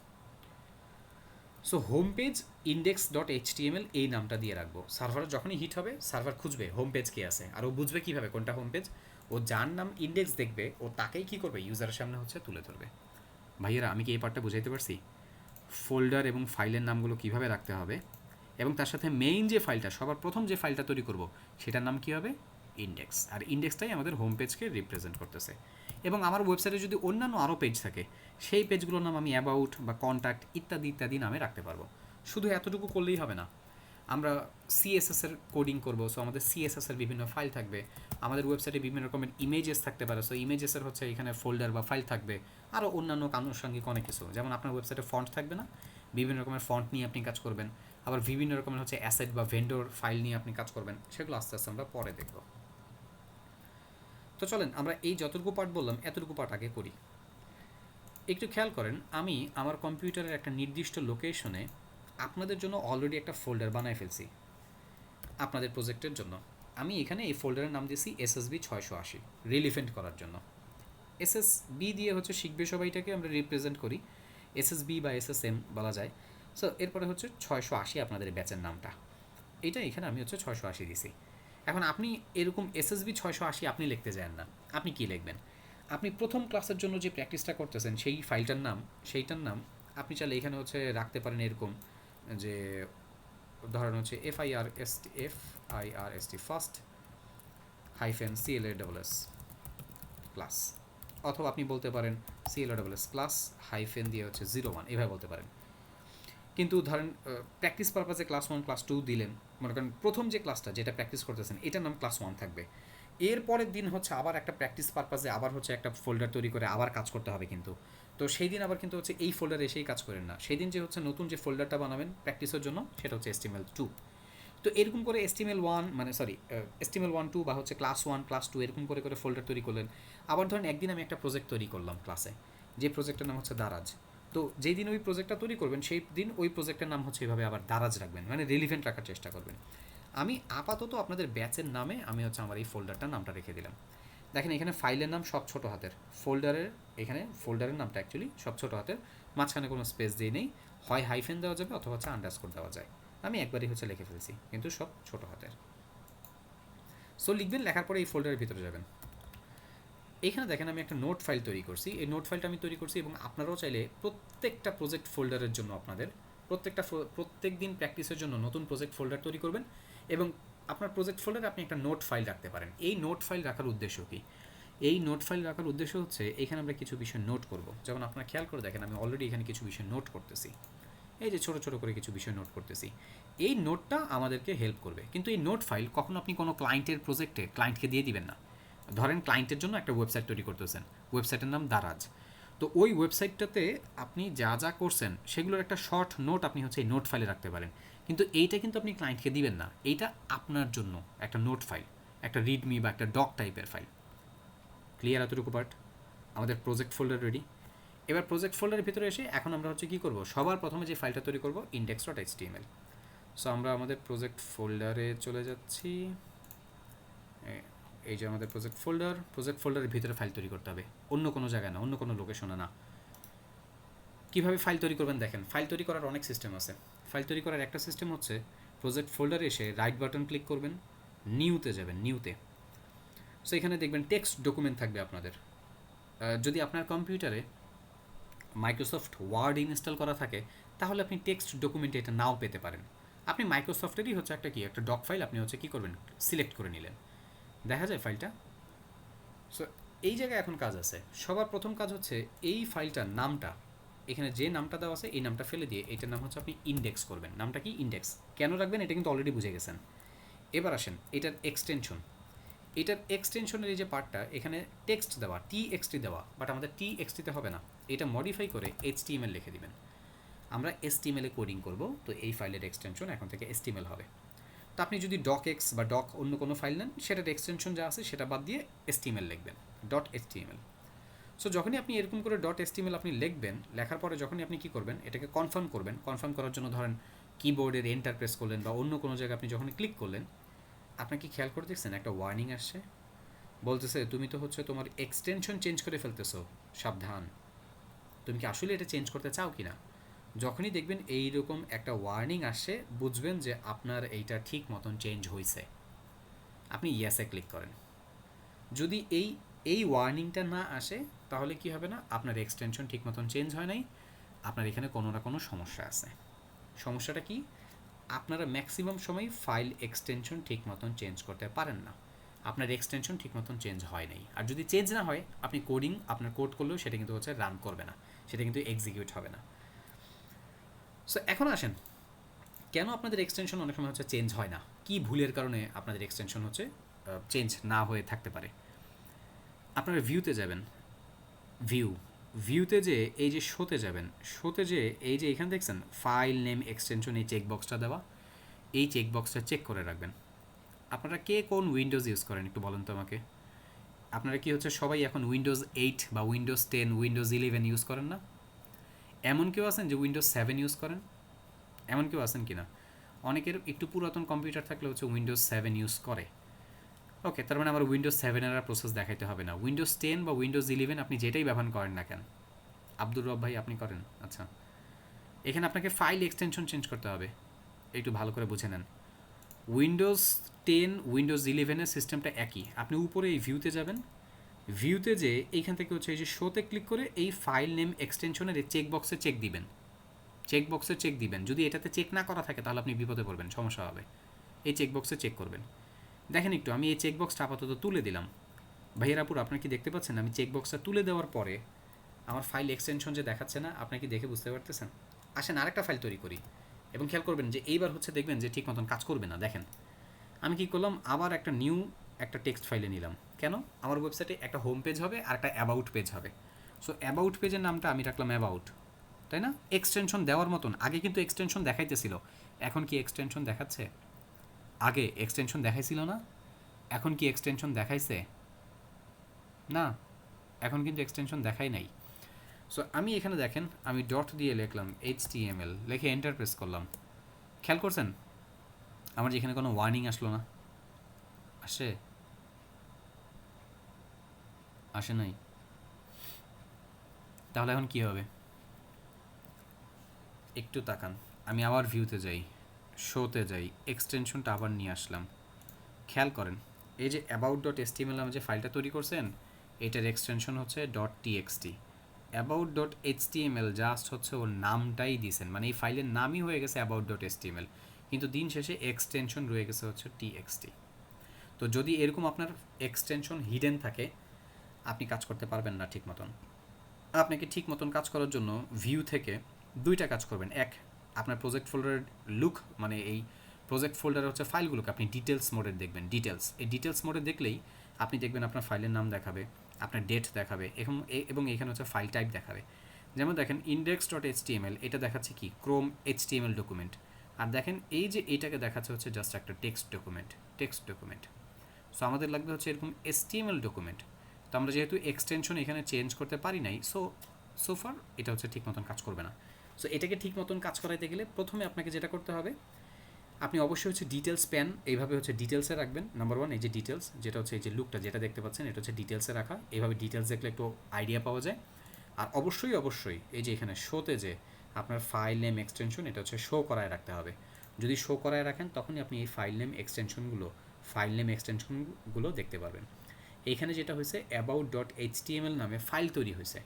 সো হোম পেজ index.html এই নামটা দিয়ে রাখবো। সার্ভারে যখনই হিট হবে সার্ভার খুঁজবে হোম পেজ কে আছে, আর ও বুঝবে কীভাবে কোনটা হোম পেজ? ও যার নাম ইন্ডেক্স দেখবে ও তাকেই কী করবে, ইউজারের সামনে হচ্ছে তুলে ধরবে। ভাইয়েরা আমি কি এই পার্টটা বুঝাইতে পারছি? ফোল্ডার এবং ফাইলের নামগুলো কীভাবে রাখতে হবে, এবং তার সাথে মেইন যে ফাইলটা, সবার প্রথম যে ফাইলটা তৈরি করব সেটার নাম কী হবে? ইন্ডেক্স। আর ইন্ডেক্সটাই আমাদের হোম পেজকে রিপ্রেজেন্ট করতেছে। এবং আমার ওয়েবসাইটে যদি অন্যান্য আরও পেজ থাকে সেই পেজগুলোর নাম আমি অ্যাবাউট বা কন্ট্যাক্ট ইত্যাদি ইত্যাদি নামে রাখতে পারবো। শুধু এতটুকু করলেই হবে না, আমরা সিএসএসের কোডিং করব। সো আমাদের সিএসএসের বিভিন্ন ফাইল থাকবে, আমাদের ওয়েবসাইটে বিভিন্ন রকমের ইমেজেস থাকতে পারে। সো ইমেজেসের হচ্ছে এখানে ফোল্ডার বা ফাইল থাকবে, আরও অন্যান্য আনুষঙ্গিক অনেক কিছু। যেমন আপনার ওয়েবসাইটে ফন্ট থাকবে না, বিভিন্ন রকমের ফন্ট নিয়ে আপনি কাজ করবেন। আবার বিভিন্ন রকমের হচ্ছে অ্যাসেট বা ভেন্ডর ফাইল নিয়ে আপনি কাজ করবেন, সেগুলো আস্তে আস্তে আমরা পরে দেখব। তো চলেন আমরা এই যতটুকু পার্ট বললাম এতটুকু পার্ট আগে করি। একটু খেয়াল করেন, আমি আমার কম্পিউটারের একটা নির্দিষ্ট লোকেশনে আপনাদের জন্য অলরেডি একটা ফোল্ডার বানায় ফেলছি আপনাদের প্রজেক্টের জন্য। আমি এখানে এই ফোল্ডারের নাম দিয়েছি SSB 680 রিলিফেন্ট করার জন্য। SSB দিয়ে হচ্ছে শিখবে সবাইটাকে আমরা রিপ্রেজেন্ট করি, SSB বা SSM বলা যায়। সো এরপরে হচ্ছে 680 আপনাদের ব্যাচের নামটা, এটা এখানে আমি হচ্ছে 680 দিছি। এখন আপনি এরকম SSB 680 আপনি লিখতে যান না, আপনি কি লিখবেন? আপনি প্রথম ক্লাসের জন্য যে প্র্যাকটিসটা করতেছেন সেইটার নাম আপনি চাইলে এখানে হচ্ছে রাখতে পারেন এরকম, যে ধরেন হচ্ছে FIRST ফার্স্ট -CLASS ক্লাস, অথবা আপনি বলতে পারেন CLASS ক্লাস হাইফেন দিয়ে হচ্ছে 01, এভাবে বলতে পারেন। কিন্তু ধরেন প্র্যাকটিস পারপাসে ক্লাস 1 ক্লাস 2 দিলেন, মনে করেন প্রথম যে ক্লাসটা যেটা প্র্যাকটিস করতেছেন এটার নাম ক্লাস 1 থাকবে। এর পরের দিন হচ্ছে আবার একটা প্র্যাকটিস পারপাসে আবার হচ্ছে একটা ফোল্ডার তৈরি করে আবার কাজ করতে হবে কিন্তু। তো সেই দিন আবার কিন্তু হচ্ছে এই ফোল্ডারে এসেই কাজ করেন না, সেই দিন যে হচ্ছে নতুন যে ফোল্ডারটা বানাবেন প্র্যাকটিসের জন্য সেটা হচ্ছে HTML2। তো এরকম করে HTML1 মানে HTML1 2 বা হচ্ছে ক্লাস 1 ক্লাস 2 এরকম করে করে ফোল্ডার তৈরি করলেন। আবার ধরেন একদিন আমি একটা প্রজেক্ট তৈরি করলাম ক্লাসে, যে প্রজেক্টের নাম হচ্ছে দারাজ। তো যেই দিন ওই প্রজেক্টটা তৈরি করবেন সেই দিন ওই প্রজেক্টের নাম হচ্ছে এভাবে আবার দারাজ রাখবেন, মানে রিলিভেন্ট রাখার চেষ্টা করবেন। আমি আপাতত আপনাদের ব্যাচের নামে আমি হচ্ছে আমার এই ফোল্ডারটার নামটা রেখে দিলাম। দেখেন এখানে ফাইলের নাম সব ছোটো হাতের, এখানে ফোল্ডারের নামটা অ্যাকচুয়ালি সব ছোটো হাতের, মাঝখানে কোনো স্পেস দিয়ে নেই, হয় হাইফেন দেওয়া যাবে অথবা হচ্ছে আন্ডারস্কোর দেওয়া যায়। আমি একবারই হচ্ছে লিখে ফেলছি, কিন্তু সব ছোটো হাতের। সো লিখবেন, লেখার পরে এই ফোল্ডারের ভিতরে যাবেন। এখানে দেখেন আমি একটা নোট ফাইল তৈরি করছি, এই নোট ফাইলটা আমি তৈরি করছি এবং আপনারাও চাইলে প্রত্যেকটা প্রজেক্ট ফোল্ডারের জন্য আপনাদের প্রত্যেক দিন প্র্যাকটিসের জন্য নতুন প্রজেক্ট ফোল্ডার তৈরি করবেন এবং আপনার প্রজেক্ট ফোল্ডারে আপনি একটা নোট ফাইল রাখতে পারেন। এই নোট ফাইল রাখার উদ্দেশ্য কী? এই নোট ফাইল রাখার উদ্দেশ্য হচ্ছে এখানে আমরা কিছু বিষয় নোট করব। যেমন আপনারা খেয়াল করে দেখেন আমি অলরেডি এখানে কিছু বিষয় নোট করতেছি, এই যে ছোটো ছোটো করে কিছু বিষয় নোট করতেছি। এই নোটটা আমাদেরকে হেল্প করবে, কিন্তু এই নোট ফাইল কখনো আপনি কোনো ক্লায়েন্টের প্রজেক্টে ক্লায়েন্টকে দিয়ে দিবেন না। ধরেন ক্লায়েন্টের জন্য একটা ওয়েবসাইট তৈরি করতেছেন, ওয়েবসাইটের নাম দারাজ। তো ওই ওয়েবসাইটটাতে আপনি যা যা করছেন সেগুলোর একটা শর্ট নোট আপনি হচ্ছে এই নোট ফাইলে রাখতে পারেন, কিন্তু এইটা কিন্তু আপনি ক্লায়েন্টকে দিবেন না, এইটা আপনার জন্য একটা নোট ফাইল, একটা রিডমি বা একটা ডক টাইপের ফাইল। ক্লিয়ার এতটুকু পার্ট? আমাদের প্রজেক্ট ফোল্ডার রেডি। এবার প্রজেক্ট ফোল্ডারের ভিতরে এসে এখন আমরা হচ্ছে কী করব, সবার প্রথমে যে ফাইলটা তৈরি করব index.html। সো আমরা আমাদের প্রজেক্ট ফোল্ডারে চলে যাচ্ছি, এই যে আমাদের প্রজেক্ট ফোল্ডারের ভিতরে ফাইল তৈরি করতে হবে, অন্য কোনো জায়গায় না, অন্য কোনো লোকেশনে না। কীভাবে ফাইল তৈরি করবেন দেখেন, ফাইল তৈরি করার অনেক সিস্টেম আছে। ফাইল তৈরি করার একটা সিস্টেম হচ্ছে প্রজেক্ট ফোল্ডারে এসে রাইট বাটন ক্লিক করবেন, নিউতে যাবেন, নিউতে। সো এখানে দেখবেন টেক্সট ডকুমেন্ট থাকবে আপনাদের। যদি আপনার কম্পিউটারে মাইক্রোসফট ওয়ার্ড ইনস্টল করা থাকে তাহলে আপনি টেক্সট ডকুমেন্টে এটা নাও পেতে পারেন। আপনি মাইক্রোসফটেরই হচ্ছে একটা ডক ফাইল আপনি হচ্ছে কী করবেন, সিলেক্ট করে নিলেন, দেখা যায় ফাইলটা। সো এই জায়গায় এখন কাজ আছে, সবার প্রথম কাজ হচ্ছে এই ফাইলটার নামটা, এখানে যে নামটা দেওয়া আছে এই নামটা ফেলে দিয়ে এটার নাম হচ্ছে আপনি ইন্ডেক্স করবেন। নামটা কি? ইন্ডেক্স। কেন রাখবেন এটা কিন্তু অলরেডি বুঝে গেছেন। এবার আসেন এটার এক্সটেনশনের এই যে পার্টটা, এখানে টেক্সট দেওয়া TXT দেওয়া, বাট আমাদের TXTতে হবে না, এটা মডিফাই করে HTML লিখে দিবেন। আমরা HTML-এ কোডিং করব, তো এই ফাইলের এক্সটেনশন এখন থেকে HTML হবে। তো আপনি যদি docx বা doc অন্য কোনো ফাইল নেন সেটার এক্সটেনশন যা আছে সেটা বাদ দিয়ে HTML লিখবেন, .html। সো যখনই আপনি এরকম করে .html আপনি লিখবেন, লেখার পরে যখনই আপনি কী করবেন, এটাকে কনফার্ম করবেন। কনফার্ম করার জন্য ধরেন কিবোর্ডের এন্টার প্রেস করলেন বা অন্য কোনো জায়গায় আপনি যখন ক্লিক করলেন, আপনার কি খেয়াল করে দেখছেন একটা ওয়ার্নিং আসছে, বলতেছে তুমি তো হচ্ছে তোমার এক্সটেনশন চেঞ্জ করে ফেলতেছো, সাবধান। তুমি কি আসলে এটা চেঞ্জ করতে চাও কি না? যখনই দেখবেন এইরকম একটা ওয়ার্নিং আসে বুঝবেন যে আপনার এইটা ঠিক মতন চেঞ্জ হয়েছে, আপনি ইয়েসে ক্লিক করেন। যদি এই ওয়ার্নিংটা না আসে তাহলে কি হবে না, আপনার এক্সটেনশন ঠিক মতন চেঞ্জ হয় নাই, আপনার এখানে কোনো না কোনো সমস্যা আছে। সমস্যাটা কি? আপনারা ম্যাক্সিমাম সময় ফাইল এক্সটেনশন ঠিক মতন চেঞ্জ করতে পারেন না, আপনার এক্সটেনশন ঠিক মতন চেঞ্জ হয় নাই। আর যদি চেঞ্জ না হয় আপনি আপনার কোড করলেও সেটা কিন্তু হচ্ছে রান করবে না, সেটা কিন্তু এক্সিকিউট হবে না। সো এখন আসেন কেন আপনাদের এক্সটেনশন অনেক সময় হচ্ছে চেঞ্জ হয় না, কি ভুলের কারণে আপনাদের এক্সটেনশন হচ্ছে চেঞ্জ না হয়ে থাকতে পারে। আপনারা ভিউতে যাবেন, ভিউতে যে এই যে শোতে যাবেন, শোতে যে এই যে এখানে দেখছেন ফাইল নেম এক্সটেনশন, এই চেকবক্সটা দেওয়া, এই চেকবক্সটা চেক করে রাখবেন। আপনারা কে কোন উইন্ডোজ ইউজ করেন একটু বলেন তো আমাকে। আপনারা কি হচ্ছে সবাই এখন উইন্ডোজ 8 বা উইন্ডোজ 10 উইন্ডোজ 11 ইউজ করেন না? এমন কেউ আছেন যে উইন্ডোজ 7 ইউজ করেন? এমন কেউ আছেন কি না? অনেকের একটু পুরাতন কম্পিউটার থাকলে হচ্ছে উইন্ডোজ 7 ইউজ করে। ওকে, তার মানে আমার উইন্ডোজ 7-এর আর প্রসেস দেখাইতে হবে না। উইন্ডোজ 10 বা উইন্ডোজ 11 আপনি যেটাই ব্যবহার করেন না কেন, আব্দুর রব ভাই আপনি করেন, আচ্ছা, এখানে আপনাকে ফাইল এক্সটেনশন চেঞ্জ করতে হবে, একটু ভালো করে বুঝে নেন। উইন্ডোজ 10 উইন্ডোজ 11-এর সিস্টেমটা একই। আপনি উপরে এই ভিউতে যাবেন, ভিউতে যে এইখান থেকে হচ্ছে এই যে শোতে ক্লিক করে এই ফাইল নেম এক্সটেনশনের এই চেকবক্সে চেক দিবেন, চেকবক্সে চেক দিবেন। যদি এটাতে চেক না করা থাকে তাহলে আপনি বিপদে পড়বেন, সমস্যা হবে। এই চেকবক্সে চেক করবেন। দেখেন একটু আমি এই চেকবক্সটা আপাতত তুলে দিলাম। ভাইয়েরাপুর আপনার কি দেখতে পাচ্ছেন আমি চেকবক্সটা তুলে দেওয়ার পরে আমার ফাইল এক্সটেনশন যে দেখাচ্ছে না, আপনি কি দেখে বুঝতে পারতেছেন? আসেন আরেকটা ফাইল তৈরি করি এবং খেয়াল করবেন যে এইবার হচ্ছে দেখবেন যে ঠিক মতন কাজ করবে না। দেখেন আমি কি করলাম, আবার একটা নিউ একটা টেক্সট ফাইলে নিলাম। কেন? আমার ওয়েবসাইটে একটা হোম পেজ হবে আর একটা অ্যাবাউট পেজ হবে। সো অ্যাবাউট পেজের নামটা আমি রাখলাম অ্যাবাউট, তাই না? এক্সটেনশন দেওয়ার মতন। আগে কিন্তু এক্সটেনশন দেখাইতেছিল, এখন কি এক্সটেনশন দেখাচ্ছে? আগে এক্সটেনশন দেখাইছিল না, এখন কি এক্সটেনশন দেখাইছে? না, এখন কিন্তু এক্সটেনশন দেখাই নাই। সো আমি এখানে দেখেন আমি ডট দিয়ে লিখলাম HTML, লিখে এন্টার প্রেস করলাম। খেয়াল করছেন আমার যেখানে কোনো ওয়ার্নিং আসলো না? আসে? আসে নাই? তাহলে এখন কি হবে? একটু তাকান, আমি আবার ভিউতে যাই, শোতে যাই, এক্সটেনশনটা আবার নিয়ে আসলাম। খেয়াল করেন এই যে অ্যাবাউট ডট HTML নামে যে ফাইলটা তৈরি করছেন, এটার এক্সটেনশন হচ্ছে .txt। About dot HTML just হচ্ছে ওর নামটাই দিয়েছেন, মানে এই ফাইলের নামই হয়ে গেছে অ্যাবাউট ডট HTML, কিন্তু দিন শেষে এক্সটেনশন রয়ে গেছে হচ্ছে txt। তো যদি এরকম আপনার এক্সটেনশন হিডেন থাকে আপনি কাজ করতে পারবেন না ঠিক মতন। আপনাকে ঠিক মতন কাজ করার জন্য ভিউ থেকে দুইটা কাজ করবেন। এক, আপনার প্রজেক্ট ফোল্ডারের লুক, মানে এই প্রজেক্ট ফোল্ডারে হচ্ছে ফাইলগুলোকে আপনি ডিটেলস মোডে দেখবেন। এই ডিটেলস মোডে দেখলেই আপনি দেখবেন আপনার ফাইলের নাম দেখাবে, আপনার ডেট দেখাবে, এবং এখানে হচ্ছে ফাইল টাইপ দেখাবে। যেমন দেখেন index.html, এটা দেখাচ্ছে কি ক্রোম HTML ডকুমেন্ট। আর দেখেন এই যে এইটাকে দেখাচ্ছে হচ্ছে জাস্ট একটা টেক্সট ডকুমেন্ট। সো আমাদের লাগবে হচ্ছে এরকম HTML ডকুমেন্ট। তো আমরা যেহেতু এক্সটেনশন এখানে চেঞ্জ করতে পারি নাই, সোফার এটা হচ্ছে ঠিক মতন কাজ করবে না। সো এটাকে ঠিক মতন কাজ করাইতে গেলে প্রথমে আপনাকে যেটা করতে হবে, আপনি অবশ্যই হচ্ছে ডিটেলস প্যান এইভাবে হচ্ছে ডিটেলসে রাখবেন। নাম্বার ওয়ান, এই যে ডিটেলস যেটা হচ্ছে এই যে লুকটা যেটা দেখতে পাচ্ছেন, এটা হচ্ছে ডিটেলসে রাখা। এইভাবে ডিটেলস দেখলে একটু আইডিয়া পাওয়া যায়। আর অবশ্যই এই যে এখানে শোতে যে আপনার ফাইল নেম এক্সটেনশন, এটা হচ্ছে শো করায় রাখতে হবে। যদি শো করায় রাখেন তখনই আপনি এই ফাইল নেম এক্সটেনশনগুলো দেখতে পারবেন। এইখানে যেটা হয়েছে অ্যাবাউট ডট HTML নামে ফাইল তৈরি হয়েছে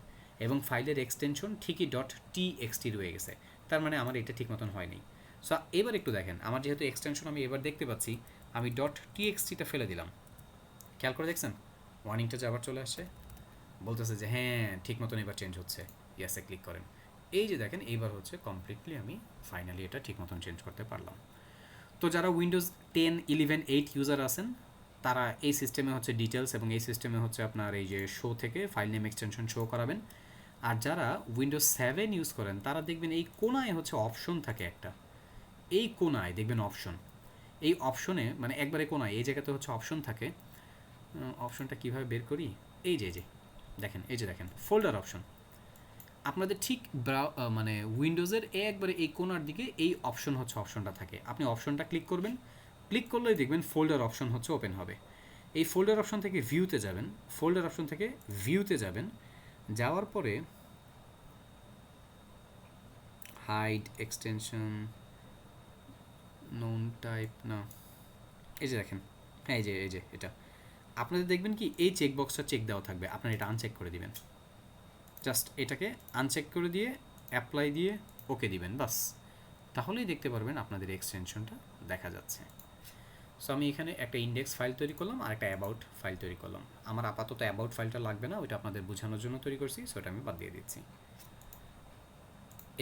এবং ফাইলের এক্সটেনশন ঠিকই .txt রয়ে গেছে, তার মানে আমার এটা ঠিক মতন হয়নি। সো এবার একটু দেখেন আমার যেহেতু এক্সটেনশন আমি এবার দেখতে পাচ্ছি, আমি .txt-টা ফেলে দিলাম। খেয়াল করে দেখছেন ওয়ার্নিংটা যে আবার চলে আসছে, বলতেছে যে হ্যাঁ ঠিক মতন এবার চেঞ্জ হচ্ছে, ইয়াসে ক্লিক করেন। এই যে দেখেন এইবার হচ্ছে কমপ্লিটলি আমি ফাইনালি এটা ঠিক মতন চেঞ্জ করতে পারলাম। তো যারা উইন্ডোজ 10, 11, 8 ইউজার আছেন তারা এই সিস্টেমে হচ্ছে ডিটেলস এবং এই সিস্টেমে হচ্ছে আপনার এই যে শো থেকে ফাইল নেম এক্সটেনশন শো করাবেন। আর যারা উইন্ডোজ 7 ইউজ করেন তারা দেখবেন এই কোনায় হচ্ছে অপশন থাকে একটা, এই কোনায় দেখবেন অপশন, এই অপশনে মানে একবারে কোনায় এই জায়গাতে হচ্ছে অপশন থাকে। অপশনটা কীভাবে বের করি, এই যে দেখেন, এই যে দেখেন ফোল্ডার অপশন। আপনাদের ঠিক মানে উইন্ডোজের একবারে এই কোনার দিকে এই অপশনটা থাকে। আপনি অপশনটা ক্লিক করবেন, ক্লিক করলেই দেখবেন ফোল্ডার অপশন হচ্ছে ওপেন হবে। এই ফোল্ডার অপশন থেকে ভিউতে যাবেন, যাওয়ার পরে হাইড এক্সটেনশন নোন টাইপ না, এই যে দেখেন, হ্যাঁ এই যে এটা আপনাদের দেখবেন কি এই চেকবক্সটা চেক দেওয়া থাকবে, আপনারা এটা আনচেক করে দিবেন। জাস্ট এটাকে আনচেক করে দিয়ে অ্যাপ্লাই দিয়ে ওকে দিবেন, বাস। তাহলেই দেখতে পারবেন আপনাদের এক্সটেনশনটা দেখা যাচ্ছে। সো আমি এখানে একটা ইন্ডেক্স ফাইল তৈরি করলাম আর একটা অ্যাবাউট ফাইল তৈরি করলাম। আমার আপাতত অ্যাবাউট ফাইলটা লাগবে না, ওইটা আপনাদের বোঝানোর জন্য তৈরি করছি, সো ওটা আমি বাদ দিয়ে দিচ্ছি।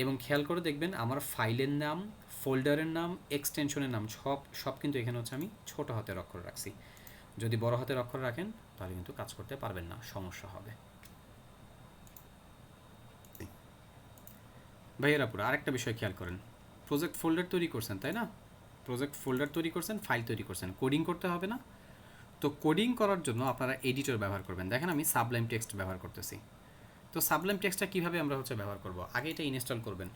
এবং খেয়াল করে দেখবেন আমার ফাইলের নাম, ফোল্ডারের নাম, এক্সটেনশনের নাম সব কিন্তু এখানে হচ্ছে আমি ছোটো হাতের অক্ষর রাখছি। যদি বড় হাতের অক্ষর রাখেন তাহলে কিন্তু কাজ করতে পারবেন না, সমস্যা হবে। ভাইয়েরাপুর আরেকটা বিষয় খেয়াল করেন, প্রজেক্ট ফোল্ডার তৈরি করছেন তাই না? প্রজেক্ট ফোল্ডার তৈরি করছেন, ফাইল তৈরি করছেন, কোডিং করতে হবে না? তো কোডিং করার জন্য আপনারা এডিটর ব্যবহার করবেন। দেখেন আমি সাবলাইম টেক্সট ব্যবহার করতেছি। তো সাবলাইম টেক্সটটা কীভাবে আমরা হচ্ছে ব্যবহার করব, আগে এটা ইনস্টল করবেন।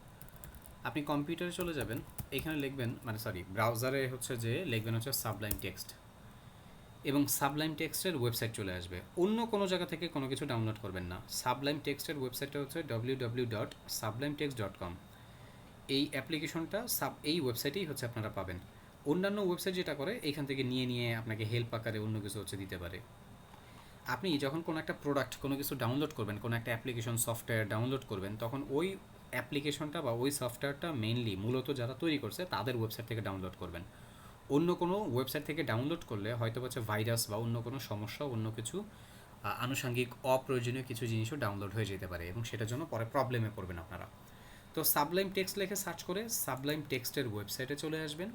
আপনি কম্পিউটারে চলে যাবেন, এখানে লিখবেন ব্রাউজারে হচ্ছে যে লিখবেন হচ্ছে সাবলাইম টেক্সট, এবং সাবলাইম টেক্সটের ওয়েবসাইট চলে আসবে। অন্য কোনো জায়গা থেকে কোনো কিছু ডাউনলোড করবেন না। সাবলাইম টেক্সটের ওয়েবসাইটটা হচ্ছে www.sublimetext.com। এই অ্যাপ্লিকেশনটা এই ওয়েবসাইটেই হচ্ছে আপনারা পাবেন। অন্যান্য ওয়েবসাইট যেটা করে এখান থেকে নিয়ে আপনাকে হেল্প আকারে অন্য কিছু হচ্ছে দিতে পারে। আপনি যখন কোনো একটা প্রোডাক্ট কোনো কিছু ডাউনলোড করবেন, কোনো একটা অ্যাপ্লিকেশন সফটওয়্যার ডাউনলোড করবেন, তখন ওই অ্যাপ্লিকেশনটা বা ওই সফটওয়্যারটা মেইনলি মূলত যারা তৈরি করছে তাদের ওয়েবসাইট থেকে ডাউনলোড করবেন। অন্য কোনো ওয়েবসাইট থেকে ডাউনলোড করলে হয়তো হচ্ছে ভাইরাস বা অন্য কোনো সমস্যা, অন্য কিছু আনুষঙ্গিক অপ্রয়োজনীয় কিছু জিনিসও ডাউনলোড হয়ে যেতে পারে এবং সেটার জন্য পরে প্রবলেমে পড়বেন আপনারা। তো সাবলাইম টেক্সট লিখে সার্চ করে সাবলাইম টেক্সটের ওয়েবসাইটে চলে আসবেন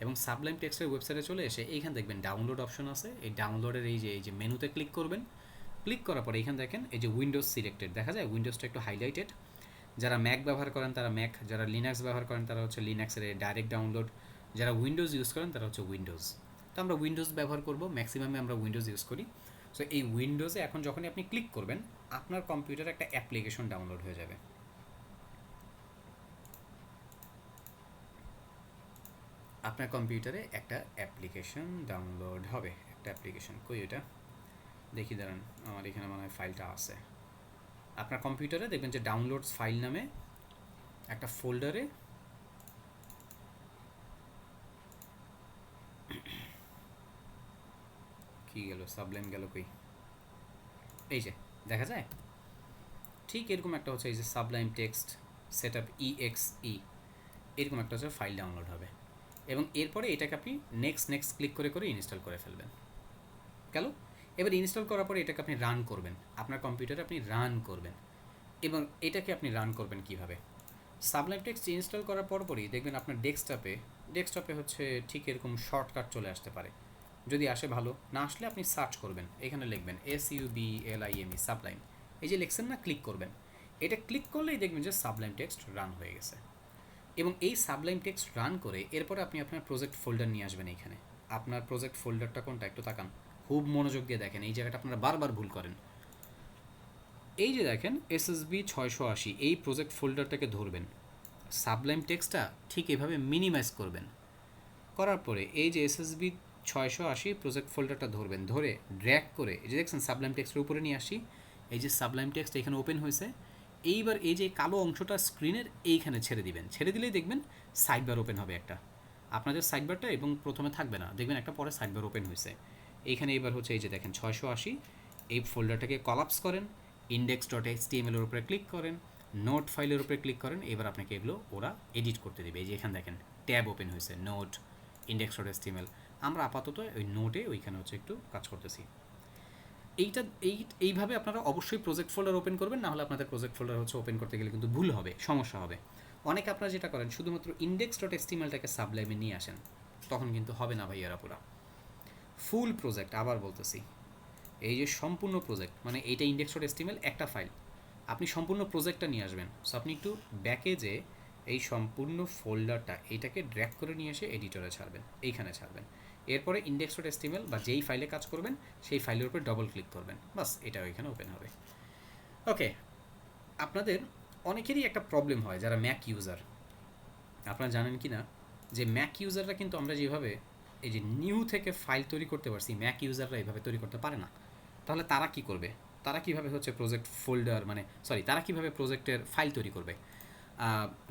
এবং সাবলাইম টেক্সটের ওয়েবসাইটে চলে এসে এইখানে দেখবেন ডাউনলোড অপশন আছে। এই ডাউনলোডের এই যে মেনুতে ক্লিক করবেন। ক্লিক করার পরে এইখানে দেখেন এই যে উইন্ডোজ সিলেক্টেড দেখা যায়, উইন্ডোজটা একটু হাইলাইটেড। যারা ম্যাক ব্যবহার করেন তারা ম্যাক, যারা লিনাক্স ব্যবহার করেন তারা হচ্ছে লিনাক্সের ডাইরেক্ট ডাউনলোড, যারা উইন্ডোজ ইউজ করেন তারা হচ্ছে উইন্ডোজ। তো আমরা উইন্ডোজ ব্যবহার করব, ম্যাক্সিমামে আমরা উইন্ডোজ ইউজ করি। সো এই উইন্ডোজে এখন যখনই আপনি ক্লিক করবেন আপনার কম্পিউটারে একটা অ্যাপ্লিকেশন ডাউনলোড হয়ে যাবে। আপনার কম্পিউটারে একটা অ্যাপ্লিকেশন ডাউনলোড হবে। একটা অ্যাপ্লিকেশন কই এটা দেখি, দাঁড়ান, আমার এখানে মনে হয় ফাইলটা আছে। আপনার কম্পিউটারে দেখবেন যে ডাউনলোডস ফাইল নামে একটা ফোল্ডারে কি গেল, সাবলাইম গেল কই, এই যে দেখা যায় ঠিক এরকম একটা হচ্ছে এই যে সাবলাইম টেক্সট সেটআপ EXE, এরকম একটা হচ্ছে ফাইল ডাউনলোড হবে এবং এরপরে এটাকে আপনি নেক্সট নেক্সট ক্লিক করে করে ইনস্টল করে ফেলবেন। গেল। এবার ইনস্টল করার পরে এটাকে আপনি রান করবেন, আপনার কম্পিউটারে আপনি রান করবেন। এবং এটাকে আপনি রান করবেন কিভাবে, সাবলাইম টেক্সট ইনস্টল করার পরপরই দেখবেন আপনার ডেস্কটপে হচ্ছে ঠিক এরকম শর্টকাট চলে আসতে পারে। যদি আসে ভালো, না আসলে আপনি সার্চ করবেন, এখানে লিখবেন SUBLIME সাবলাইম, এই যে লিখছেন না, ক্লিক করবেন। এটা ক্লিক করলেই দেখবেন যে সাবলাইম টেক্সট রান হয়ে গেছে। এবং এই সাবলাইম টেক্সট রান করে এরপরে আপনি আপনার প্রজেক্ট ফোল্ডার নিয়ে আসবেন। এইখানে আপনার প্রজেক্ট ফোল্ডারটা কোনটা একটু তাকান, খুব মনোযোগ দিয়ে দেখেন, এই জায়গাটা আপনারা বারবার ভুল করেন। এই যে দেখেন SSB 680, এই প্রজেক্ট ফোল্ডারটাকে ধরবেন, সাবলাইম টেক্সটটা ঠিক এভাবে মিনিমাইজ করবেন। করার পরে এই যে SSB 680 প্রজেক্ট ফোল্ডারটা ধরবেন, ধরে ড্র্যাগ করে এই যে দেখছেন সাবলাইম টেক্সটের উপরে নিয়ে আসি। এই যে সাবলাইম টেক্সট এখানে ওপেন হয়েছে। এইবার এই যে কালো অংশটা স্ক্রিনের এইখানে ছেড়ে দিবেন, ছেড়ে দিলেই দেখবেন সাইডবার ওপেন হবে একটা, আপনাদের সাইডবারটা এবং প্রথমে থাকবে না, দেখবেন একটা পরে সাইডবার ওপেন হয়েছে। এইখানে এবার হচ্ছে এই যে দেখেন 680, এই ফোল্ডারটাকে কলাপস করেন, index.html এর উপরে ক্লিক করেন, নোট ফাইলের উপরে ক্লিক করেন। এবার আপনাকে এগুলো ওরা এডিট করতে দেবে। এই যে এখানে দেখেন ট্যাব ওপেন হয়েছে, নোট index.html। আমরা আপাতত ওই নোটে ওইখানে হচ্ছে একটু কাজ করতেছি। এইভাবে আপনারা অবশ্যই প্রজেক্ট ফোল্ডার ওপেন করবেন, না হলে আপনাদের প্রজেক্ট ফোল্ডার হচ্ছে ওপেন করতে গেলে কিন্তু ভুল হবে, সমস্যা হবে। অনেকে আপনারা যেটা করেন শুধুমাত্র index.htmlটাকে সাবলাইমে নিয়ে আসেন, তখন কিন্তু হবে না ভাইয়ারা। পুরা ফুল প্রজেক্ট, আবার বলতেছি, এই যে সম্পূর্ণ প্রজেক্ট মানে এইটা index.html একটা ফাইল, আপনি সম্পূর্ণ প্রজেক্টটা নিয়ে আসবেন। সো আপনি একটু ব্যাকে যে এই সম্পূর্ণ ফোল্ডারটা এইটাকে ড্র্যাগ করে নিয়ে এসে এডিটরে ছাড়বেন, এইখানে ছাড়বেন। এরপরে index.html বা যেই ফাইলে কাজ করবেন সেই ফাইলের উপর ডবল ক্লিক করবেন, বাস এটা ওইখানে ওপেন হবে। ওকে, আপনাদের অনেকেরই একটা প্রবলেম হয় যারা ম্যাক ইউজার, আপনারা জানেন কি না যে ম্যাক ইউজাররা কিন্তু আমরা যেভাবে এই যে নিউ থেকে ফাইল তৈরি করতে পারছি, ম্যাক ইউজাররা এইভাবে তৈরি করতে পারে না। তাহলে তারা কি করবে, তারা কিভাবে হচ্ছে প্রজেক্ট ফোল্ডার মানে তারা কিভাবে প্রজেক্টের ফাইল তৈরি করবে।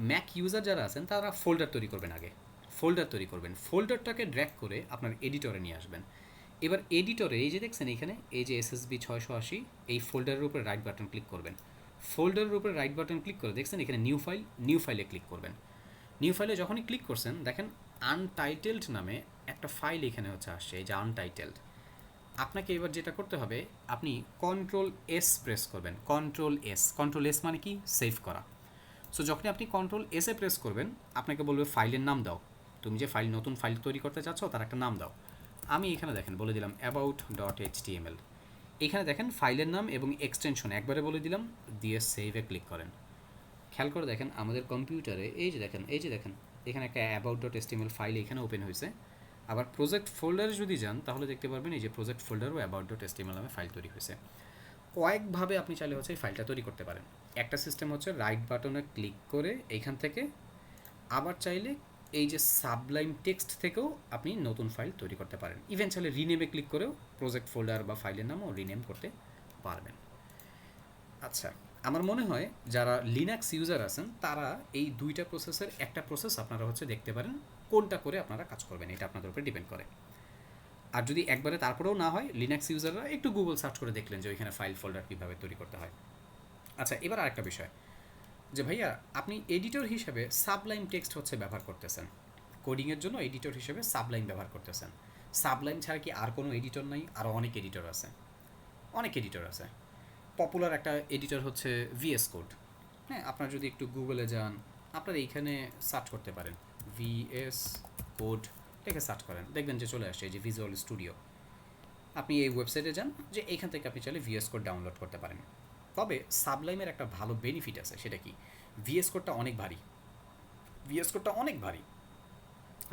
ম্যাক ইউজার যারা আছেন তারা ফোল্ডার তৈরি করবেন, আগে ফোল্ডার তৈরি করবেন, ফোল্ডারটাকে ড্র্যাগ করে আপনার এডিটরে নিয়ে আসবেন। এবার এডিটরে এই যে দেখছেন এইখানে এই যে SSB 680, এই ফোল্ডারের উপরে রাইট বাটন ক্লিক করবেন। ফোল্ডারের উপরে রাইট বাটন ক্লিক করে দেখছেন এখানে নিউ ফাইলে ক্লিক করবেন। নিউ ফাইলে যখনই ক্লিক করছেন দেখেন আনটাইটেলড নামে একটা ফাইল এখানে হচ্ছে আসছে, এই যে আনটাইটেলড। আপনাকে এবার যেটা করতে হবে, আপনি Ctrl+S প্রেস করবেন। Ctrl+S মানে কি, সেভ করা। সো যখনই আপনি Ctrl+S এ প্রেস করবেন আপনাকে বলবে ফাইলের নাম দাও, তুমি যে নতুন ফাইল তৈরি করতে চাচ্ছ তার একটা নাম দাও। আমি এখানে দেখেন বলে দিলাম about.html। এখানে দেখেন ফাইলের নাম এবং এক্সটেনশন একবারে বলে দিলাম, দিয়ে সেভে ক্লিক করেন। খেয়াল করে দেখেন আমাদের কম্পিউটারে এই যে দেখেন এখানে একটা about.html ফাইল এখানে ওপেন হয়েছে। আবার প্রজেক্ট ফোল্ডারে যদি যান তাহলে দেখতে পারবেন এই যে প্রজেক্ট ফোল্ডারও about.html নামে ফাইল তৈরি হয়েছে। কয়েকভাবে আপনি চাইলে হচ্ছে এই ফাইলটা তৈরি করতে পারেন। একটা সিস্টেম হচ্ছে রাইট বাটনে ক্লিক করে এইখান থেকে, আবার চাইলে এই যে সাবলাইম টেক্সট থেকেও আপনি নতুন ফাইল তৈরি করতে পারেন। ইভেনচুয়ালি রিনেমে ক্লিক করেও প্রজেক্ট ফোল্ডার বা ফাইলের নামও রিনেম করতে পারবেন। আচ্ছা, আমার মনে হয় যারা লিনাক্স ইউজার আছেন তারা এই দুইটা প্রসেসের একটা প্রসেস আপনারা হচ্ছে দেখতে পারেন, কোনটা করে আপনারা কাজ করবেন এটা আপনাদের উপরে ডিপেন্ড করে। আর যদি একবারে তারপরেও না হয়, লিনাক্স ইউজাররা একটু গুগল সার্চ করে দেখলেন যে ওইখানে ফাইল ফোল্ডার কীভাবে তৈরি করতে হয়। আচ্ছা, এবার আরেকটা বিষয়, যে ভাইয়া আপনি এডিটর হিসেবে সাবলাইম টেক্সট হচ্ছে ব্যবহার করতেছেন, কোডিংয়ের জন্য এডিটর হিসেবে সাবলাইম ব্যবহার করতেছেন। সাবলাইম ছাড়া কি আর কোনো এডিটর নাই? আরও অনেক এডিটর আছে, অনেক এডিটর আছে। পপুলার একটা এডিটর হচ্ছে ভিএস কোড। হ্যাঁ, আপনার যদি একটু গুগলে যান, আপনারা এইখানে সার্চ করতে পারেন ভিএস কোড, দেখে সার্চ করেন, দেখবেন যে চলে আসছে এই যে ভিজুয়াল স্টুডিও। আপনি এই ওয়েবসাইটে যান, যে এইখান থেকে আপনি চাইলে ভিএস কোড ডাউনলোড করতে পারেন। তবে সাবলাইমের একটা ভালো বেনিফিট আছে, সেটা কি, ভিএস কোডটা অনেক ভারী, ভিএস কোডটা অনেক ভারী।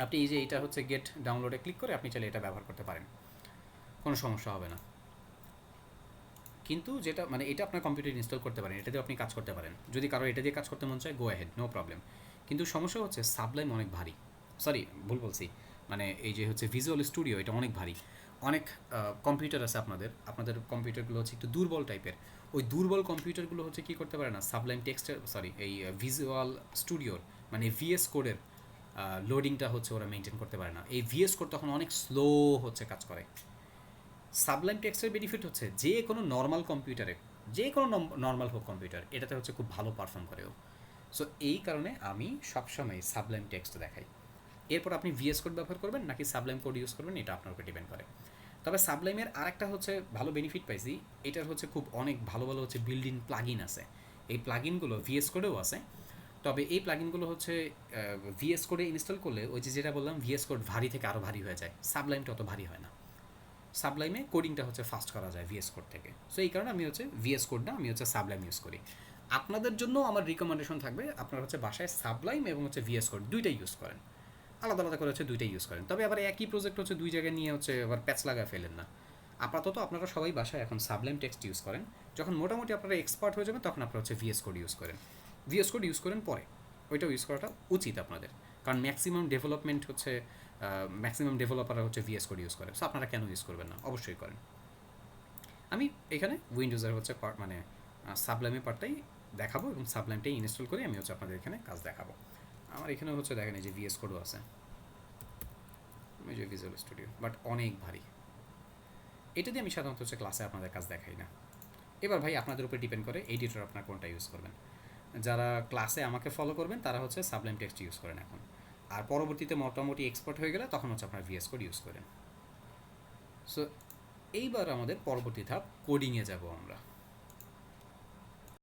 আপনি এই যে এটা হচ্ছে গেট ডাউনলোডে ক্লিক করে আপনি চাইলে এটা ব্যবহার করতে পারেন, কোনো সমস্যা হবে না। কিন্তু যেটা মানে এটা আপনার কম্পিউটারে ইনস্টল করতে পারেন, এটা দিয়ে আপনি কাজ করতে পারেন, যদি কারো এটা দিয়ে কাজ করতে মন চায়, গো অ্যাহেড, নো প্রবলেম। কিন্তু সমস্যা হচ্ছে সাবলাইম অনেক ভারী, সরি ভুল বলছি, মানে এই যে হচ্ছে ভিজুয়াল স্টুডিও এটা অনেক ভারী। অনেক কম্পিউটার আছে আপনাদের, আপনাদের কম্পিউটারগুলো হচ্ছে একটু দুর্বল টাইপের, ওই দুর্বল কম্পিউটারগুলো হচ্ছে কী করতে পারে না, সাবলাইম টেক্সটের সরি এই ভিজুয়াল স্টুডিওর মানে ভিএস কোডের লোডিংটা হচ্ছে ওরা মেনটেন করতে পারে না। এই ভিএস কোড তখন অনেক স্লো হচ্ছে কাজ করে। সাবলাইম টেক্সটের বেনিফিট হচ্ছে যে কোনো নর্মাল কম্পিউটারে, যে কোনো নর্মাল হোক কম্পিউটার, এটাতে হচ্ছে খুব ভালো পারফর্ম করেও। সো এই কারণে আমি সবসময় সাবলাইম টেক্সট দেখাই। এরপর আপনি ভিএস কোড ব্যবহার করবেন নাকি সাবলাইম কোড ইউজ করবেন, এটা আপনার উপর ডিপেন্ড করে। তবে সাবলাইমের আরেকটা হচ্ছে ভালো বেনিফিট পাইছি, এটার হচ্ছে খুব অনেক ভালো ভালো হচ্ছে বিল্ড ইন প্লাগইন আছে। এই প্লাগইনগুলো ভিএস কোডেও আছে, তবে এই প্লাগইনগুলো হচ্ছে ভিএস কোডে ইনস্টল করলে ওই যে যেটা বললাম ভিএস কোড ভারী থেকে আরও ভারী হয়ে যায়, সাবলাইমটা অত ভারী হয় না। সাবলাইমে কোডিংটা হচ্ছে ফাস্ট করা যায় ভিএস কোড থেকে। সো এই কারণে আমি হচ্ছে ভিএস কোড না, আমি হচ্ছে সাবলাইম ইউজ করি। আপনাদের জন্য আমার রিকমেন্ডেশন থাকবে আপনারা হচ্ছে বাসায় সাবলাইম এবং হচ্ছে ভিএস কোড দুইটাই ইউজ করেন, আলাদা আলাদা করে হচ্ছে দুইটাই ইউজ করেন। তবে আবার একই প্রজেক্ট হচ্ছে দুই জায়গায় নিয়ে হচ্ছে আবার প্যাচ লাগায় ফেলেন না। আপাতত আপনারা সবাই বাসায় এখন সাবলাইম টেক্সট ইউজ করেন, যখন মোটামুটি আপনারা এক্সপার্ট হয়ে যাবেন তখন আপনারা হচ্ছে ভিএস কোড ইউজ করেন। ভিএস কোড ইউজ করেন পরে, ওইটাও ইউজ করাটা উচিত আপনাদের, কারণ ম্যাক্সিমাম ডেভেলপমেন্ট হচ্ছে ম্যাক্সিমাম ডেভেলপাররা হচ্ছে ভিএস কোড ইউজ করে। সো আপনারা কেন ইউজ করবেন না, অবশ্যই করেন। আমি এখানে উইন্ডোজের হচ্ছে মানে সাবলাইমের পার্টটাই দেখাবো এবং সাবলাইমটাই ইনস্টল করে আমি হচ্ছে আপনাদের এখানে কাজ দেখাবো। আমার এখানে হচ্ছে দেখেন এই যে ভিএস কোডও আছে, এই যে ভিজুয়াল স্টুডিও, বাট অনেক ভারী। এটা দিয়ে আমি সাধারণত হচ্ছে ক্লাসে আপনাদের কাজ দেখাই না। এবার ভাই আপনাদের উপর ডিপেন্ড করে এডিটর আপনার কোনটা ইউজ করবেন। যারা ক্লাসে আমাকে ফলো করবেন তারা হচ্ছে সাবলাইম টেক্সট ইউজ করেন এখন, আর পরবর্তীতে মোটামুটি এক্সপার্ট হয়ে গেলে তখন হচ্ছে আপনার ভিএস কোড ইউজ করেন। সো এইবার আমাদের পরবর্তী ধাপ কোডিংয়ে যাব আমরা।